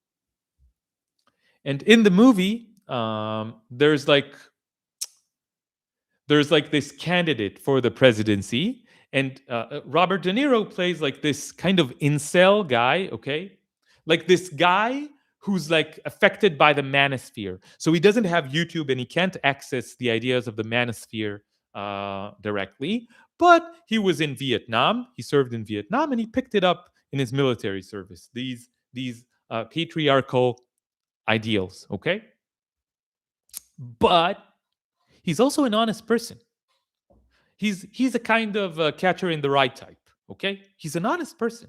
And in the movie, there's like this candidate for the presidency, and Robert De Niro plays like this kind of incel guy, okay? Like this guy who's like affected by the manosphere. So he doesn't have YouTube and he can't access the ideas of the manosphere directly, but he was in Vietnam. He served in Vietnam and he picked it up in his military service. These patriarchal ideals, okay? But he's also an honest person. He's a kind of catcher in the rye type, okay? He's an honest person.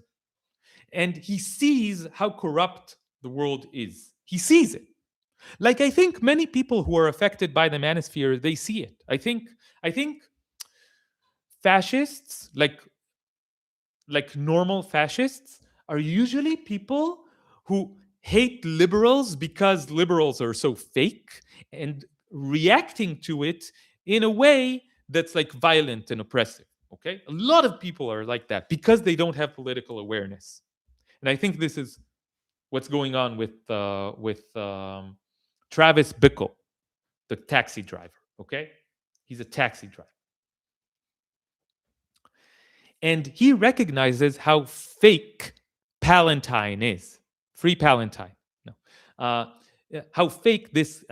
And he sees how corrupt the world is. He sees it. Like I think many people who are affected by the manosphere, they see it. I think fascists, like normal fascists, are usually people who hate liberals because liberals are so fake and reacting to it in a way that's like violent and oppressive. Okay, a lot of people are like that because they don't have political awareness, and I think this is what's going on with Travis Bickle, the taxi driver. Okay, he's a taxi driver. And he recognizes how fake Palantine is. Free Palantine. No. How fake this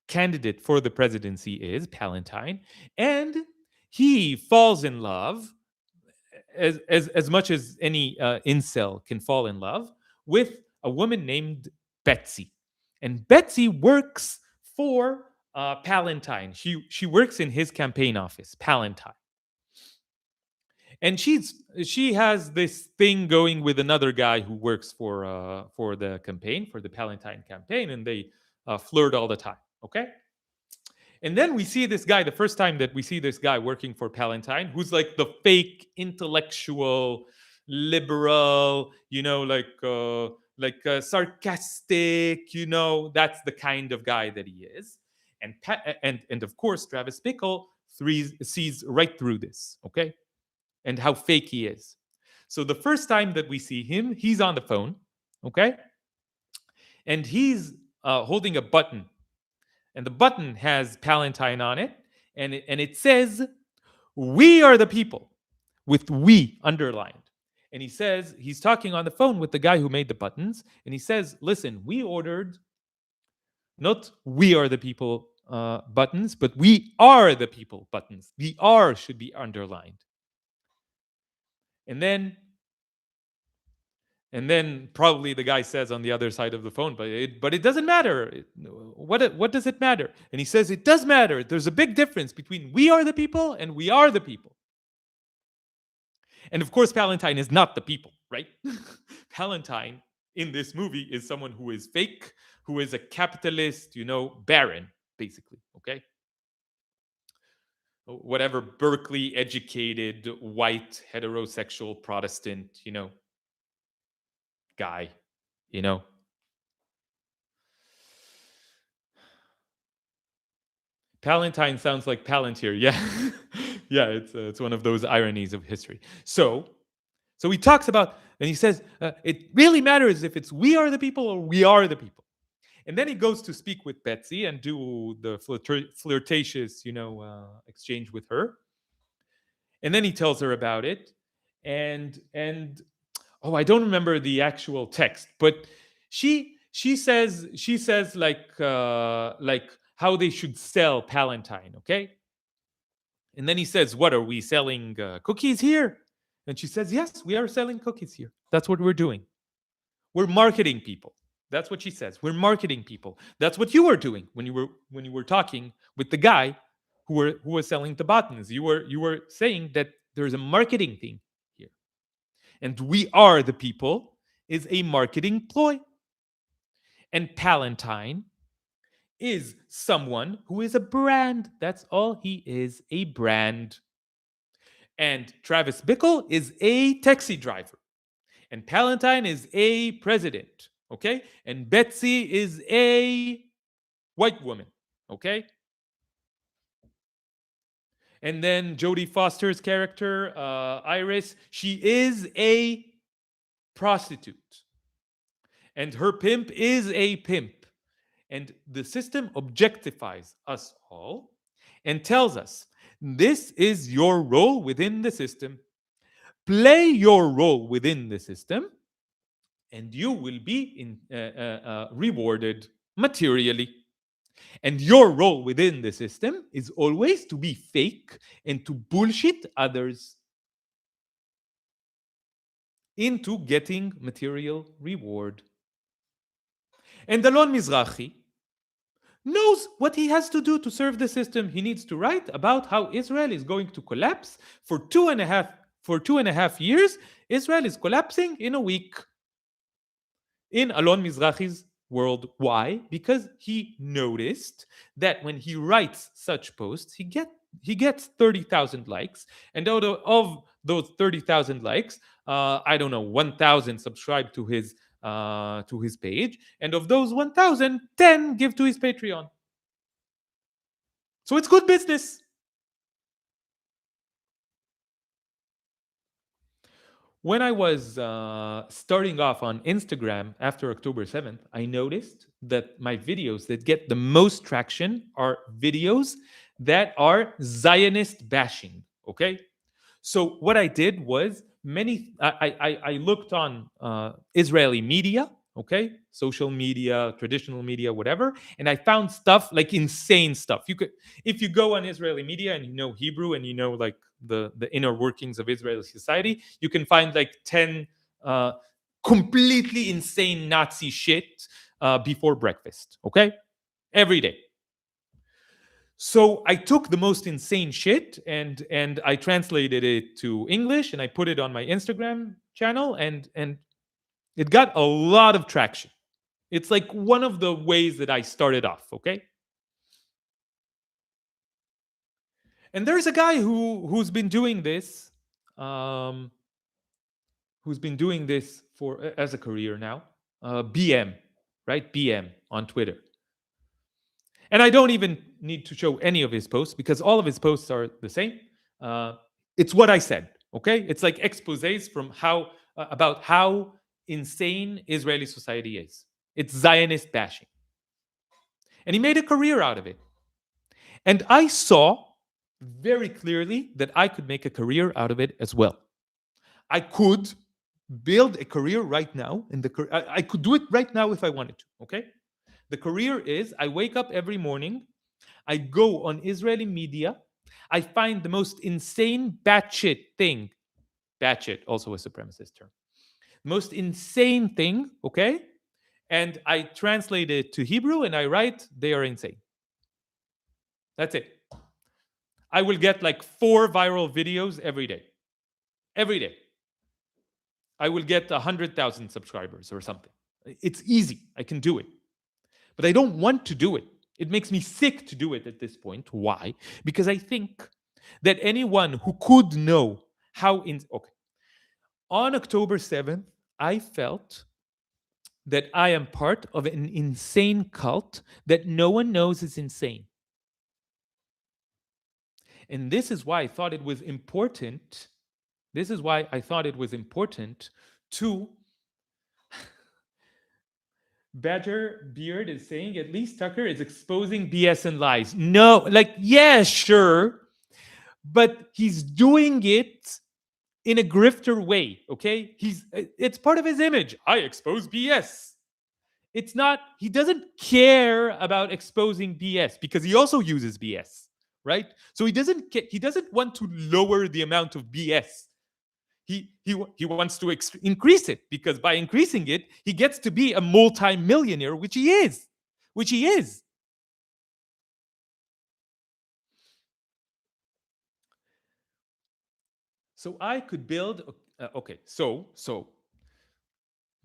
candidate for the presidency is, Palantine. And he falls in love, as much as any incel can fall in love, with a woman named Betsy. And Betsy works for Palantine. She works in his campaign office, Palantine, and she has this thing going with another guy who works for the campaign, for the Palantine campaign, and they flirt all the time. Okay, and then we see this guy, the first time that we see this guy working for Palantine, who's like the fake intellectual liberal, sarcastic, that's the kind of guy that he is. And of course Travis Bickle sees right through this, okay, and how fake he is. So the first time that we see him, he's on the phone, okay, and he's holding a button, and the button has Palantine on it, and it says, We are the people, with we underlined. And he says, he's talking on the phone with the guy who made the buttons. And he says, listen, we ordered not we are the people buttons, but we are the people buttons. The R should be underlined. And then probably the guy says on the other side of the phone, but it doesn't matter. What does it matter? And he says it does matter. There's a big difference between we are the people and we are the people. And of course, Palantine is not the people, right? Palantine in this movie is someone who is fake, who is a capitalist, baron, basically. Okay. Whatever Berkeley educated, white, heterosexual Protestant, guy, you know. Palantine sounds like Palantir. Yeah. Yeah, it's one of those ironies of history. So he talks about, and he says, it really matters if it's we are the people or we are the people. And then he goes to speak with Betsy and do the flirtatious, exchange with her. And then he tells her about it. And oh, I don't remember the actual text, but she says like how they should sell Palantine, okay? And then he says, "What are we selling cookies here?" And she says, "Yes, we are selling cookies here. That's what we're doing. We're marketing people." That's what she says. We're marketing people. That's what you were doing when you were talking with the guy who was selling the buttons. You were saying that there's a marketing thing here. And we are the people is a marketing ploy. And Palantine is someone who is a brand. That's all he is, a brand. And Travis Bickle is a taxi driver. And Palantine is a president. Okay? And Betsy is a white woman. Okay? And then Jodie Foster's character, Iris, she is a prostitute. And her pimp is a pimp. And the system objectifies us all and tells us this is your role within the system. Play your role within the system, and you will be rewarded materially. And your role within the system is always to be fake and to bullshit others into getting material reward. And Alon Mizrahi knows what he has to do to serve the system. He needs to write about how Israel is going to collapse for 2.5 years. Israel is collapsing in a week. In Alon Mizrahi's world. Why? Because he noticed that when he writes such posts, he gets 30,000 likes, and out of those 30,000 likes, I don't know, 1,000 subscribe to his page, and of those 1,000, 10 give to his Patreon. So it's good business. When I was starting off on Instagram after October 7th, I noticed that my videos that get the most traction are videos that are Zionist bashing. Okay. So what I did was I looked on Israeli media, okay, social media, traditional media, whatever, and I found stuff like insane stuff. If you go on Israeli media and you know Hebrew and you know like the inner workings of Israeli society, you can find like 10 completely insane Nazi shit before breakfast, okay, every day. So I took the most insane shit and I translated it to English and I put it on my Instagram channel and it got a lot of traction. It's like one of the ways that I started off, okay? And there's a guy who's been doing this for as a career now, BM, right? BM on Twitter. And I don't even need to show any of his posts because all of his posts are the same. It's what I said, okay? It's like exposés from about how insane Israeli society is. It's Zionist bashing. And he made a career out of it. And I saw very clearly that I could make a career out of it as well. I could build a career right now in the I could do it right now if I wanted to, okay? The career is I wake up every morning, I go on Israeli media, I find the most insane batshit thing, batshit, also a supremacist term, most insane thing, okay? And I translate it to Hebrew and I write, they are insane. That's it. I will get like 4 viral videos every day. Every day. I will get 100,000 subscribers or something. It's easy. I can do it. But I don't want to do it. It makes me sick to do it at this point. Why? Because I think that anyone who could know how in okay, on October 7th, I felt that I am part of an insane cult that no one knows is insane. And this is why I thought it was important. This is why I thought it was important to Badger Beard is saying at least Tucker is exposing BS and lies. No, like, yeah, sure. But he's doing it in a grifter way, okay? It's part of his image. I expose BS. It's not, he doesn't care about exposing BS because he also uses BS, right? So he doesn't want to lower the amount of BS. He wants to increase it because by increasing it, he gets to be a multi-millionaire, which he is. Which he is. So I could build okay, so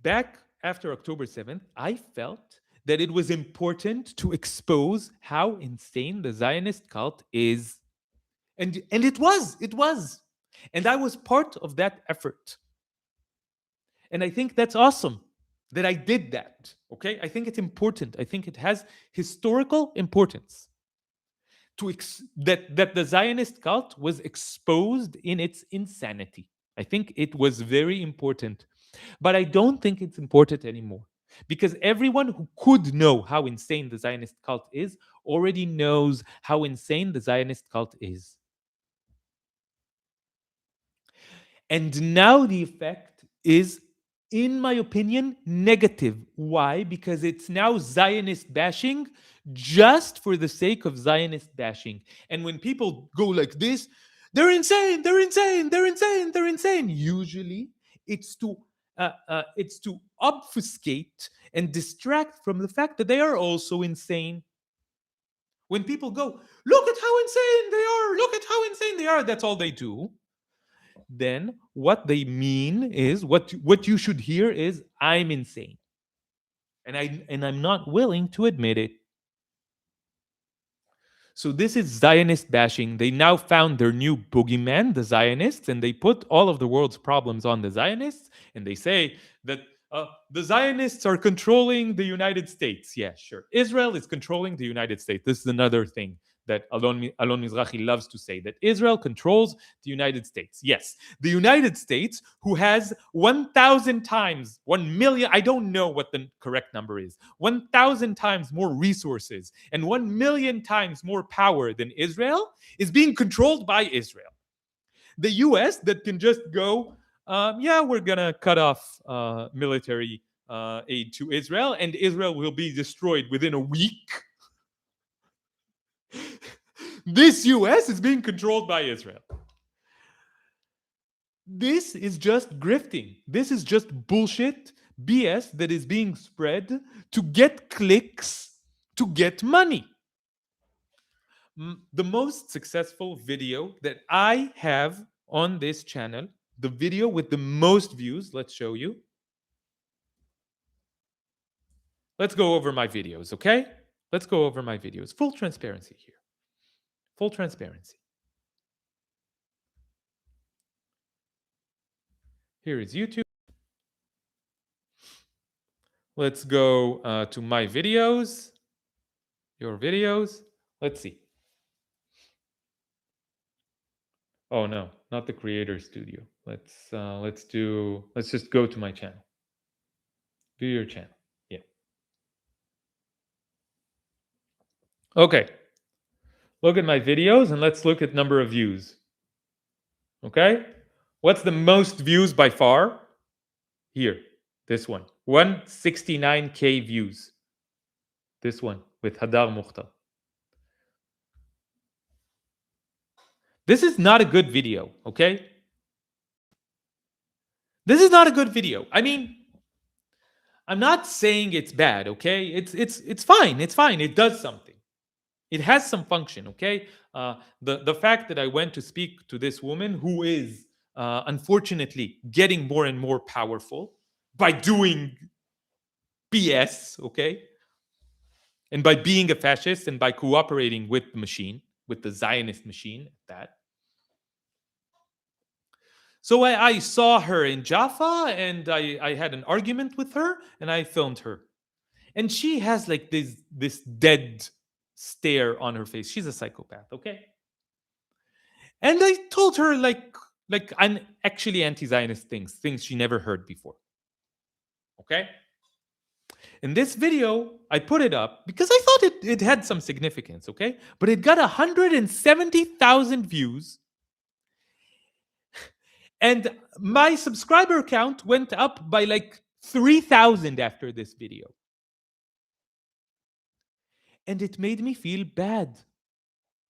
back after October 7th, I felt that it was important to expose how insane the Zionist cult is. And it was. And I was part of that effort. And I think that's awesome that I did that. Okay? I think it's important. I think it has historical importance that the Zionist cult was exposed in its insanity. I think it was very important. But I don't think it's important anymore because everyone who could know how insane the Zionist cult is already knows how insane the Zionist cult is. And now the effect is, in my opinion, negative. Why? Because it's now Zionist bashing just for the sake of Zionist bashing. And when people go like this, they're insane, they're insane, they're insane, they're insane. Usually, it's to obfuscate and distract from the fact that they are also insane. When people go, look at how insane they are, look at how insane they are, that's all they do. Then what they mean is what you should hear is I'm insane. And I'm not willing to admit it. So this is Zionist bashing. They now found their new boogeyman, the Zionists, and they put all of the world's problems on the Zionists, and they say that the Zionists are controlling the United States. Yeah, sure. Israel is controlling the United States. This is another thing that Alon Mizrahi loves to say, that Israel controls the United States. Yes, the United States, who has 1,000 times, 1 million, I don't know what the correct number is, 1,000 times more resources and 1 million times more power than Israel, is being controlled by Israel. The US that can just go, yeah, we're going to cut off military aid to Israel, and Israel will be destroyed within a week. This US is being controlled by Israel. This is just grifting. This is just bullshit, BS that is being spread to get clicks, to get money. The most successful video that I have on this channel, the video with the most views, let's show you. Let's go over my videos, okay? Let's go over my videos. Full transparency here. Full transparency. Here is YouTube. Let's go to my videos. Your videos. Let's see. Oh no, not the creator studio. Let's just go to my channel. Do your channel. Yeah. Okay. Look at my videos and let's look at number of views. Okay? What's the most views by far? Here, this one. 169K views. This one with Hadar Mukhtar. This is not a good video, okay? This is not a good video. I mean, I'm not saying it's bad, okay? It's fine. It's fine. It does something. It has some function, okay? The fact that I went to speak to this woman who is unfortunately getting more and more powerful by doing BS, okay? And by being a fascist and by cooperating with the machine, with the Zionist machine at that. So I saw her in Jaffa and I had an argument with her and I filmed her. And she has like this dead stare on her face. She's a psychopath, okay? And I told her like actually anti-Zionist things she never heard before. Okay? In this video, I put it up because I thought it had some significance, okay? But it got 170,000 views. And my subscriber count went up by like 3,000 after this video. And it made me feel bad.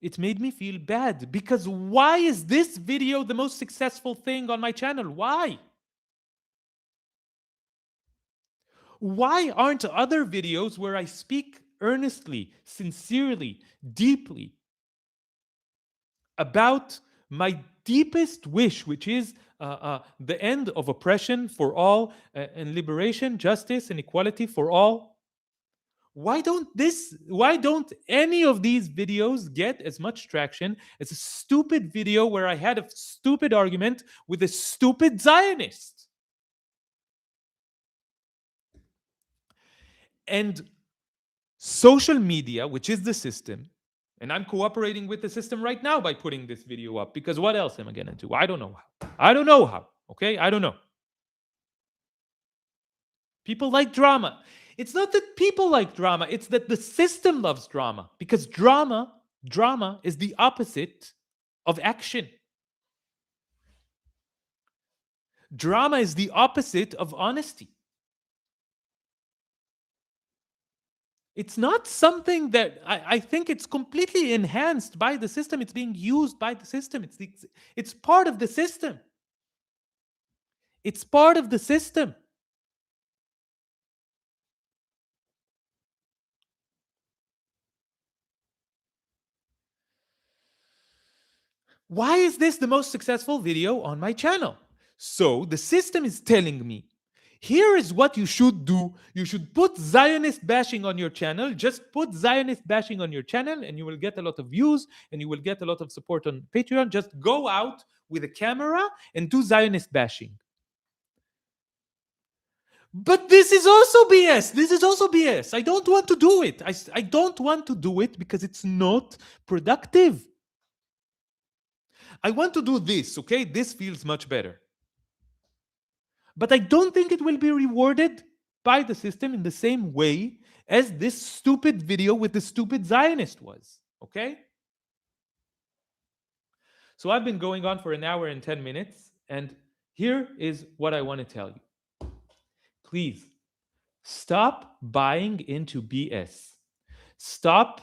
It made me feel bad because why is this video the most successful thing on my channel? Why? Why aren't other videos where I speak earnestly, sincerely, deeply about my deepest wish, which is the end of oppression for all and liberation, justice, and equality for all? Why don't any of these videos get as much traction as a stupid video where I had a stupid argument with a stupid Zionist? And social media, which is the system, and I'm cooperating with the system right now by putting this video up because what else am I going to do? I don't know how. I don't know how. Okay? I don't know. People like drama. It's not that people like drama, it's that the system loves drama because drama is the opposite of action. Drama is the opposite of honesty. It's not something that I think it's completely enhanced by the system. It's being used by the system. It's part of the system. It's part of the system. Why is this the most successful video on my channel? So the system is telling me, here is what you should do. You should put Zionist bashing on your channel. Just put Zionist bashing on your channel and you will get a lot of views and you will get a lot of support on Patreon. Just go out with a camera and do Zionist bashing. But this is also BS. This is also BS. I don't want to do it. I don't want to do it because it's not productive. I want to do this, okay? This feels much better. But I don't think it will be rewarded by the system in the same way as this stupid video with the stupid Zionist was, okay? So I've been going on for an hour and 10 minutes, and here is what I want to tell you. Please, stop buying into BS. Stop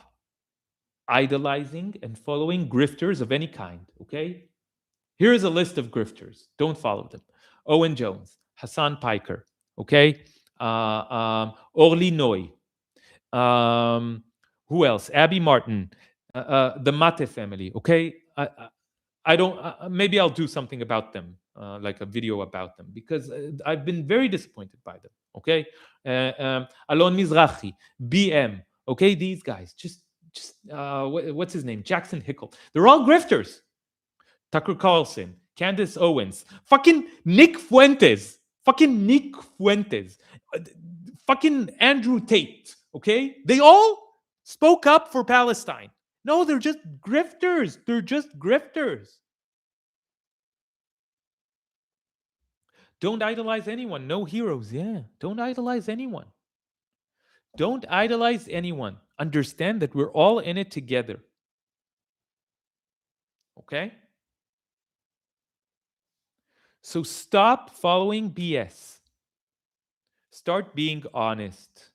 idolizing and following grifters of any kind, okay? Here is a list of grifters. Don't follow them. Owen Jones, Hassan Piker, okay? Orly Noy. Who else? Abby Martin, the Mate family, okay? I don't, maybe I'll do something about them, like a video about them, because I've been very disappointed by them, okay? Alon Mizrahi, BM, okay? These guys, just what's his name? Jackson Hickle. They're all grifters. Tucker Carlson, Candace Owens, fucking Nick Fuentes, fucking Andrew Tate, okay? They all spoke up for Palestine. No, they're just grifters. They're just grifters. Don't idolize anyone. No heroes. Yeah. Don't idolize anyone. Don't idolize anyone. Understand that we're all in it together. Okay? So stop following BS. Start being honest.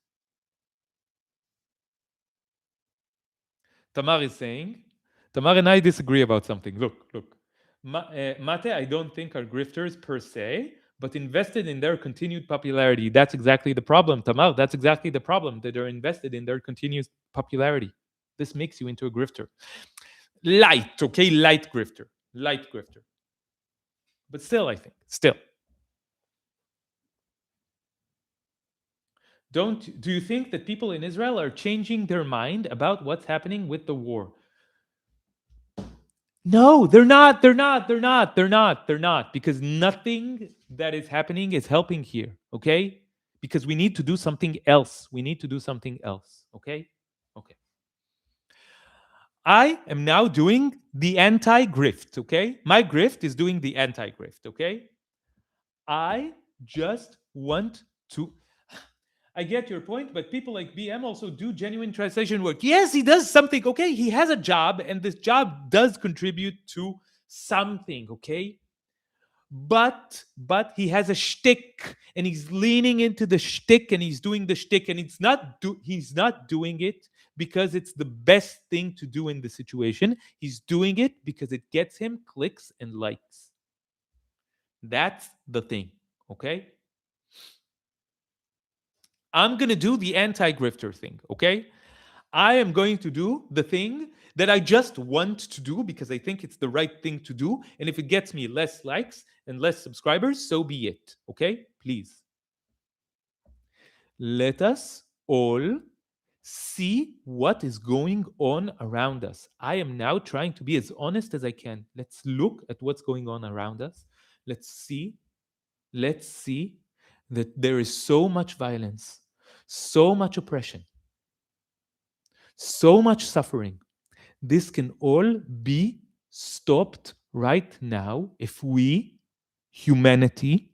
Tamar is saying, Tamar and I disagree about something. Look. Mate, I don't think are grifters per se, but invested in their continued popularity. That's exactly the problem, Tamar. That's exactly the problem, that they're invested in their continued popularity. This makes you into a grifter. Light, okay? Light grifter. Light grifter. But still, I think, still. Do you think that people in Israel are changing their mind about what's happening with the war? No, they're not. They're not. They're not. They're not. They're not. Because nothing that is happening is helping here. Okay? Because we need to do something else. We need to do something else. Okay? Okay. I am now doing the anti grift. Okay? My grift is doing the anti grift. Okay? I just want to. I get your point, but people like BM also do genuine translation work. Yes, he does something. Okay, he has a job, and this job does contribute to something. Okay, but he has a shtick, and he's leaning into the shtick, and he's doing the shtick, and he's not doing it because it's the best thing to do in the situation. He's doing it because it gets him clicks and likes. That's the thing. Okay. I'm going to do the anti grifter thing, okay? I am going to do the thing that I just want to do because I think it's the right thing to do. And if it gets me less likes and less subscribers, so be it, okay? Please. Let us all see what is going on around us. I am now trying to be as honest as I can. Let's look at what's going on around us. Let's see. Let's see that there is so much violence, so much oppression, so much suffering. This can all be stopped right now if we, humanity,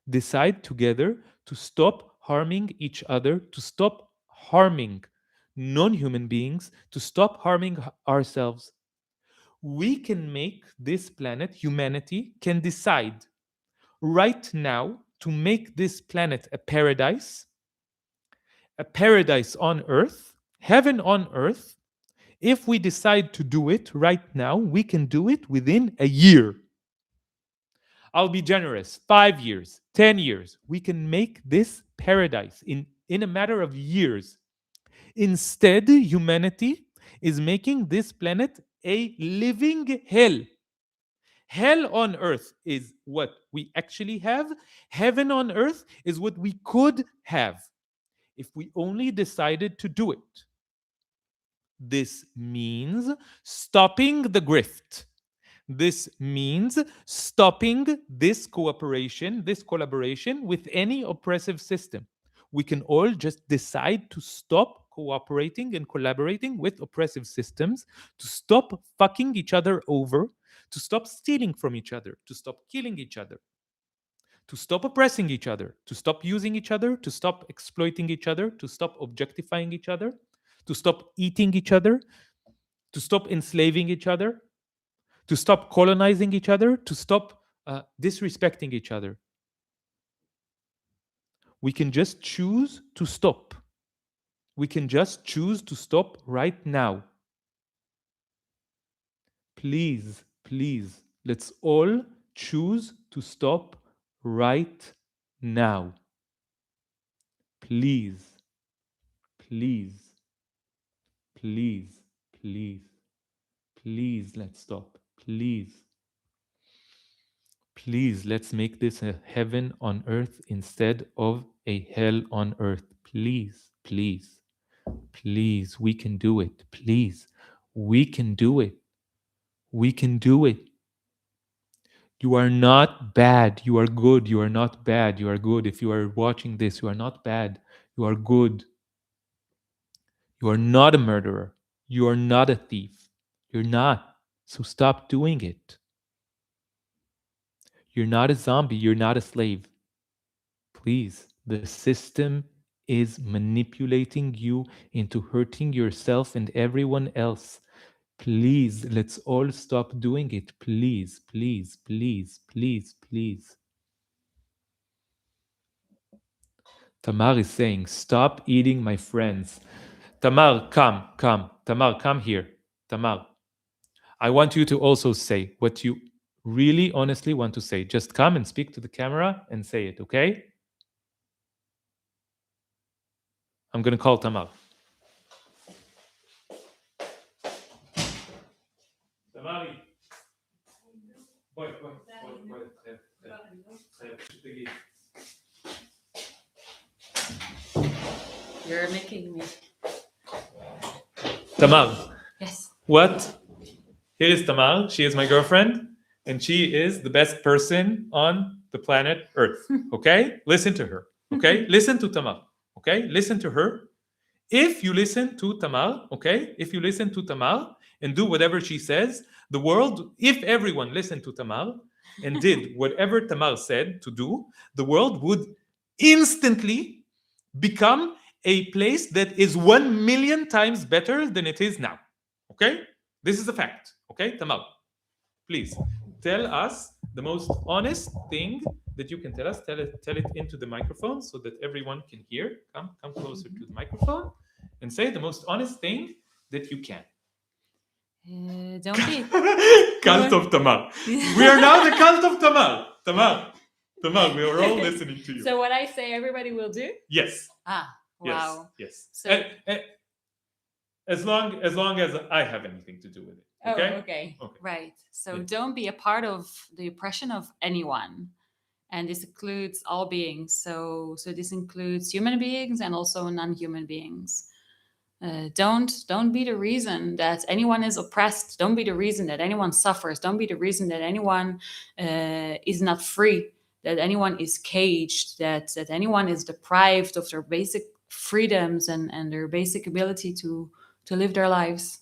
decide together to stop harming each other, to stop harming non human beings, to stop harming ourselves. We can make this planet, humanity can decide right now to make this planet a paradise on earth, heaven on earth. If we decide to do it right now, we can do it within a year. I'll be generous. 5 years, 10 years. We can make this paradise in a matter of years. Instead, humanity is making this planet a living hell. Hell on earth is what we actually have. Heaven on earth is what we could have if we only decided to do it. This means stopping the grift. This means stopping this cooperation, this collaboration with any oppressive system. We can all just decide to stop cooperating and collaborating with oppressive systems, to stop fucking each other over, to stop stealing from each other, to stop killing each other, to stop oppressing each other, to stop using each other, to stop exploiting each other, to stop objectifying each other, to stop eating each other, to stop enslaving each other, to stop colonizing each other, to stop disrespecting each other. We can just choose to stop. We can just choose to stop right now. Please, please, let's all choose to stop right now. Please, please, please, please, please, let's stop. Please. Please, let's make this a heaven on earth instead of a hell on earth. Please, please, please, we can do it. Please, we can do it. We can do it. You are not bad. You are good. You are not bad. You are good. If you are watching this, you are not bad. You are good. You are not a murderer. You are not a thief. You're not. So stop doing it. You're not a zombie. You're not a slave. Please, the system is manipulating you into hurting yourself and everyone else. Please, let's all stop doing it. Please, please, please, please, please. Tamar is saying, stop eating my friends. Tamar, come. Tamar, come here. Tamar, I want you to also say what you really honestly want to say. Just come and speak to the camera and say it, okay? I'm going to call Tamar. Tamari. בואי. You're making me. Tamar. Yes. What? Here is Tamar. She is my girlfriend, and she is the best person on the planet Earth. Okay? Listen to her. Okay? Listen to Tamar. Okay? Listen to her. If you listen to Tamar, okay? If you listen to Tamar and do whatever she says, the world, if everyone listened to Tamar and did whatever Tamar said to do, the world would instantly become a place that is 1 million times better than it is now. Okay? This is a fact. Okay, Tamar, please tell us the most honest thing that you can tell us. Tell it into the microphone so that everyone can hear. Come closer to the microphone and say the most honest thing that you can. Don't be. Cult of Tamar. We are now the cult of Tamar. Tamar, we are all listening to you. So what I say, everybody will do? Yes. Wow. Yes. So, as long as I have anything to do with it. Okay? Okay. Right. So Yeah. don't be a part of the oppression of anyone. And this includes all beings. So this includes human beings and also non-human beings. Don't be the reason that anyone is oppressed. Don't be the reason that anyone suffers. Don't be the reason that anyone is not free, that anyone is caged, that anyone is deprived of their basic freedoms and their basic ability to live their lives.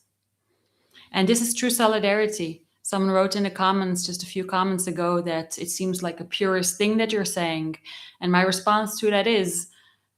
And this is true solidarity. Someone wrote in the comments just a few comments ago that it seems like a purist thing that you're saying. And my response to that is,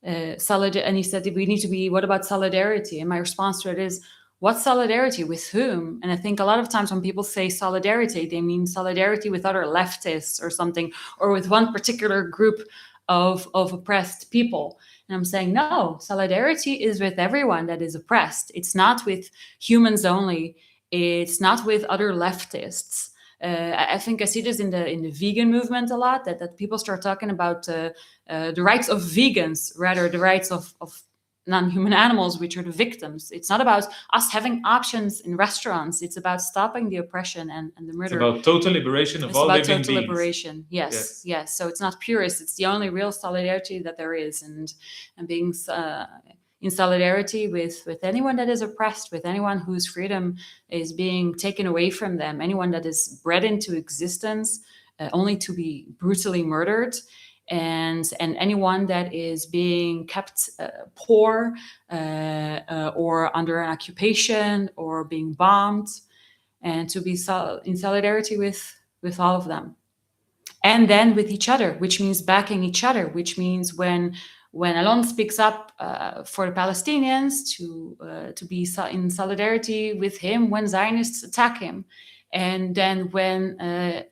and he said, we need to be, what about solidarity? And my response to it is, what solidarity with whom? And I think a lot of times when people say solidarity, they mean solidarity with other leftists or something, or with one particular group of oppressed people. And I'm saying, no, solidarity is with everyone that is oppressed. It's not with humans only. It's not with other leftists. I think I see this in the vegan movement a lot, that people start talking about the rights of vegans, rather the rights of non-human animals, which are the victims. It's not about us having options in restaurants. It's about stopping the oppression and the murder. It's about total liberation of all living beings. It's about total liberation. Yes. So it's not purist. It's the only real solidarity that there is, and being in solidarity with anyone that is oppressed, with anyone whose freedom is being taken away from them, anyone that is bred into existence only to be brutally murdered, and anyone that is being kept poor or under an occupation or being bombed, and to be in solidarity with all of them. And then with each other, which means backing each other, which means when Alon speaks up for the Palestinians, to be in solidarity with him when Zionists attack him. And then when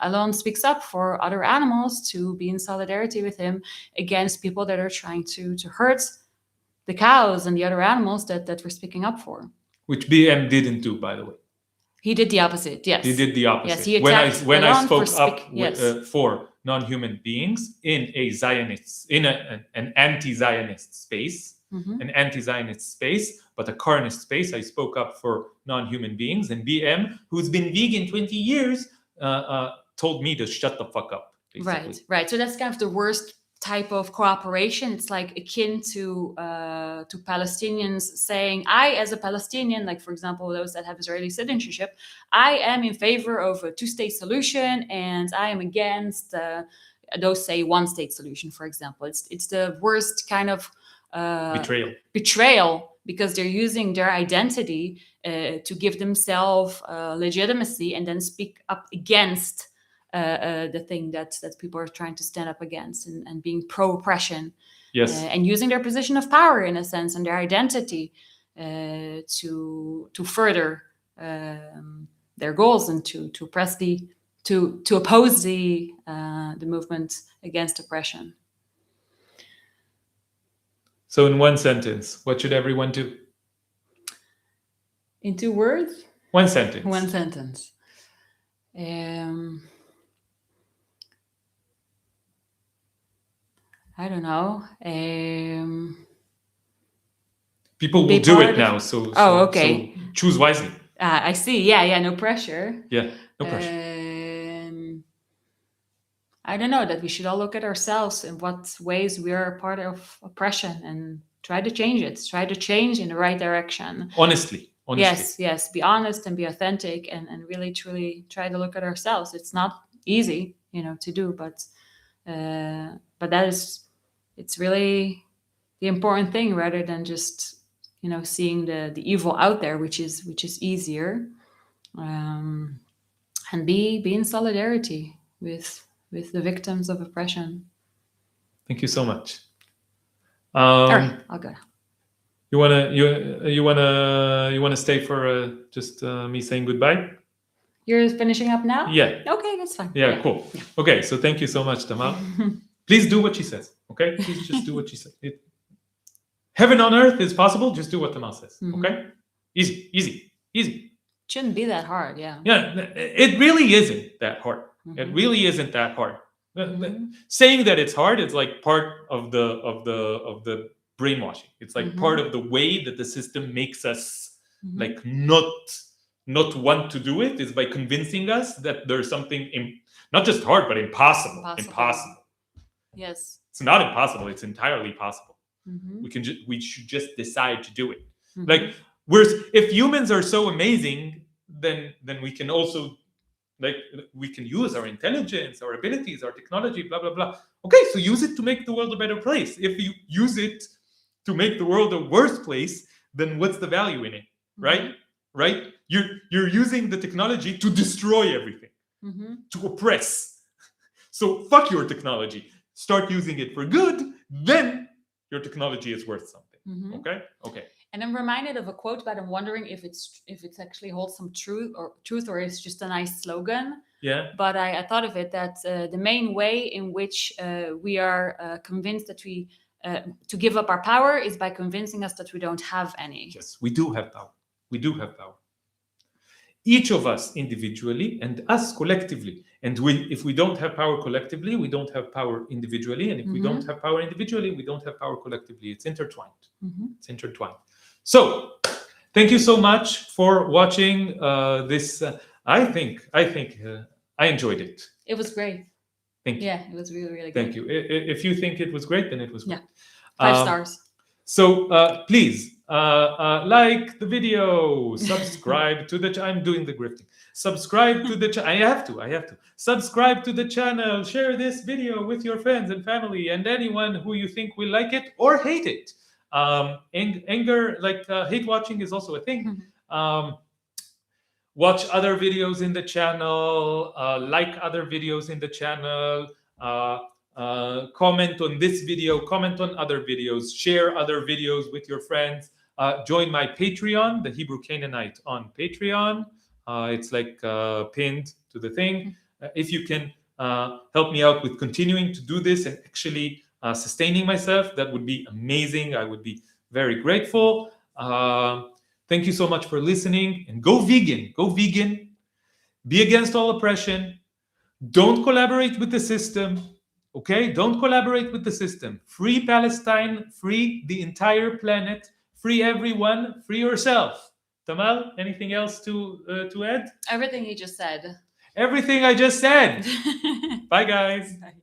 Alon speaks up for other animals, to be in solidarity with him against people that are trying to hurt the cows and the other animals that we're speaking up for. Which BM didn't do, by the way. He did the opposite, yes. He did the opposite. Yes, he attacked when I spoke up for non-human beings in a Zionist, in an anti-Zionist space, an anti-Zionist space, but a carnist space, I spoke up for non-human beings, and BM, who's been vegan 20 years, told me to shut the fuck up. Basically. Right. So that's kind of the worst type of cooperation. It's like akin to Palestinians saying, I, as a Palestinian, like for example, those that have Israeli citizenship, I am in favor of a two-state solution, and I am against those say one-state solution, for example. It's the worst kind of betrayal, because they're using their identity to give themselves legitimacy and then speak up against the thing that people are trying to stand up against, and being pro-oppression. Yes. And using their position of power, in a sense, and their identity to further their goals and to oppress to oppose the movement against oppression. So in one sentence, what should everyone do? In 2 words? One sentence. One sentence. I don't know. People will do it now, so okay. So choose wisely. I see. Yeah, no pressure. Yeah, no pressure. I don't know, that we should all look at ourselves in what ways we are a part of oppression and try to change it. Try to change in the right direction. Honestly. Yes. Be honest and be authentic and really, truly try to look at ourselves. It's not easy, to do, but it's really the important thing, rather than just, seeing the evil out there, which is easier. And be in solidarity with the victims of oppression. Thank you so much. All right, I'll go. You wanna stay for just me saying goodbye? You're finishing up now? Yeah. Okay, that's fine. Yeah, cool. Yeah. Okay, so thank you so much, Tamal. Please do what she says. Okay, please just do what she says. Heaven on earth is possible. Just do what Tamal says. Okay, easy. Shouldn't be that hard. Yeah. Yeah, it really isn't that hard. It really isn't that hard. Saying that it's hard, it's like part of the brainwashing. It's like part of the way that the system makes us like not want to do it, is by convincing us that there's something not just hard but impossible. Yes. It's not impossible. It's entirely possible. We should just decide to do it. Like if humans are so amazing, then we can also, like, we can use our intelligence, our abilities, our technology, blah blah blah. Okay, so use it to make the world a better place. If you use it to make the world a worse place, then what's the value in it? Right? You're using the technology to destroy everything, to oppress. So fuck your technology. Start using it for good, then your technology is worth something. Okay. And I'm reminded of a quote, but I'm wondering if it's actually holds some truth, or it's just a nice slogan. Yeah. But I thought of it that the main way in which we are convinced that we to give up our power is by convincing us that we don't have any. Yes, we do have power. We do have power. Each of us individually and us collectively. And if we don't have power collectively, we don't have power individually. And if we don't have power individually, we don't have power collectively. It's intertwined. It's intertwined. So, thank you so much for watching this. I think I enjoyed it. It was great. Thank you. Yeah, it was really, really good. Thank you. If you think it was great, then it was great. Yeah. 5 stars. So please like the video, subscribe to the I'm doing the grifting. Subscribe to the I have to. Subscribe to the channel, share this video with your friends and family and anyone who you think will like it or hate it. Anger, hate watching is also a thing. Watch other videos in the channel, like other videos in the channel, comment on this video, comment on other videos, share other videos with your friends. Join my Patreon, the Hebrew Canaanite on Patreon. It's like pinned to the thing. If you can help me out with continuing to do this and actually sustaining myself, that would be amazing. I would be very grateful. Thank you so much for listening, and go vegan. Go vegan. Be against all oppression. Don't collaborate with the system. Okay? Don't collaborate with the system. Free Palestine. Free the entire planet. Free everyone. Free yourself. Tamal, anything else to add? Everything you just said. Everything I just said. Bye, guys. Bye.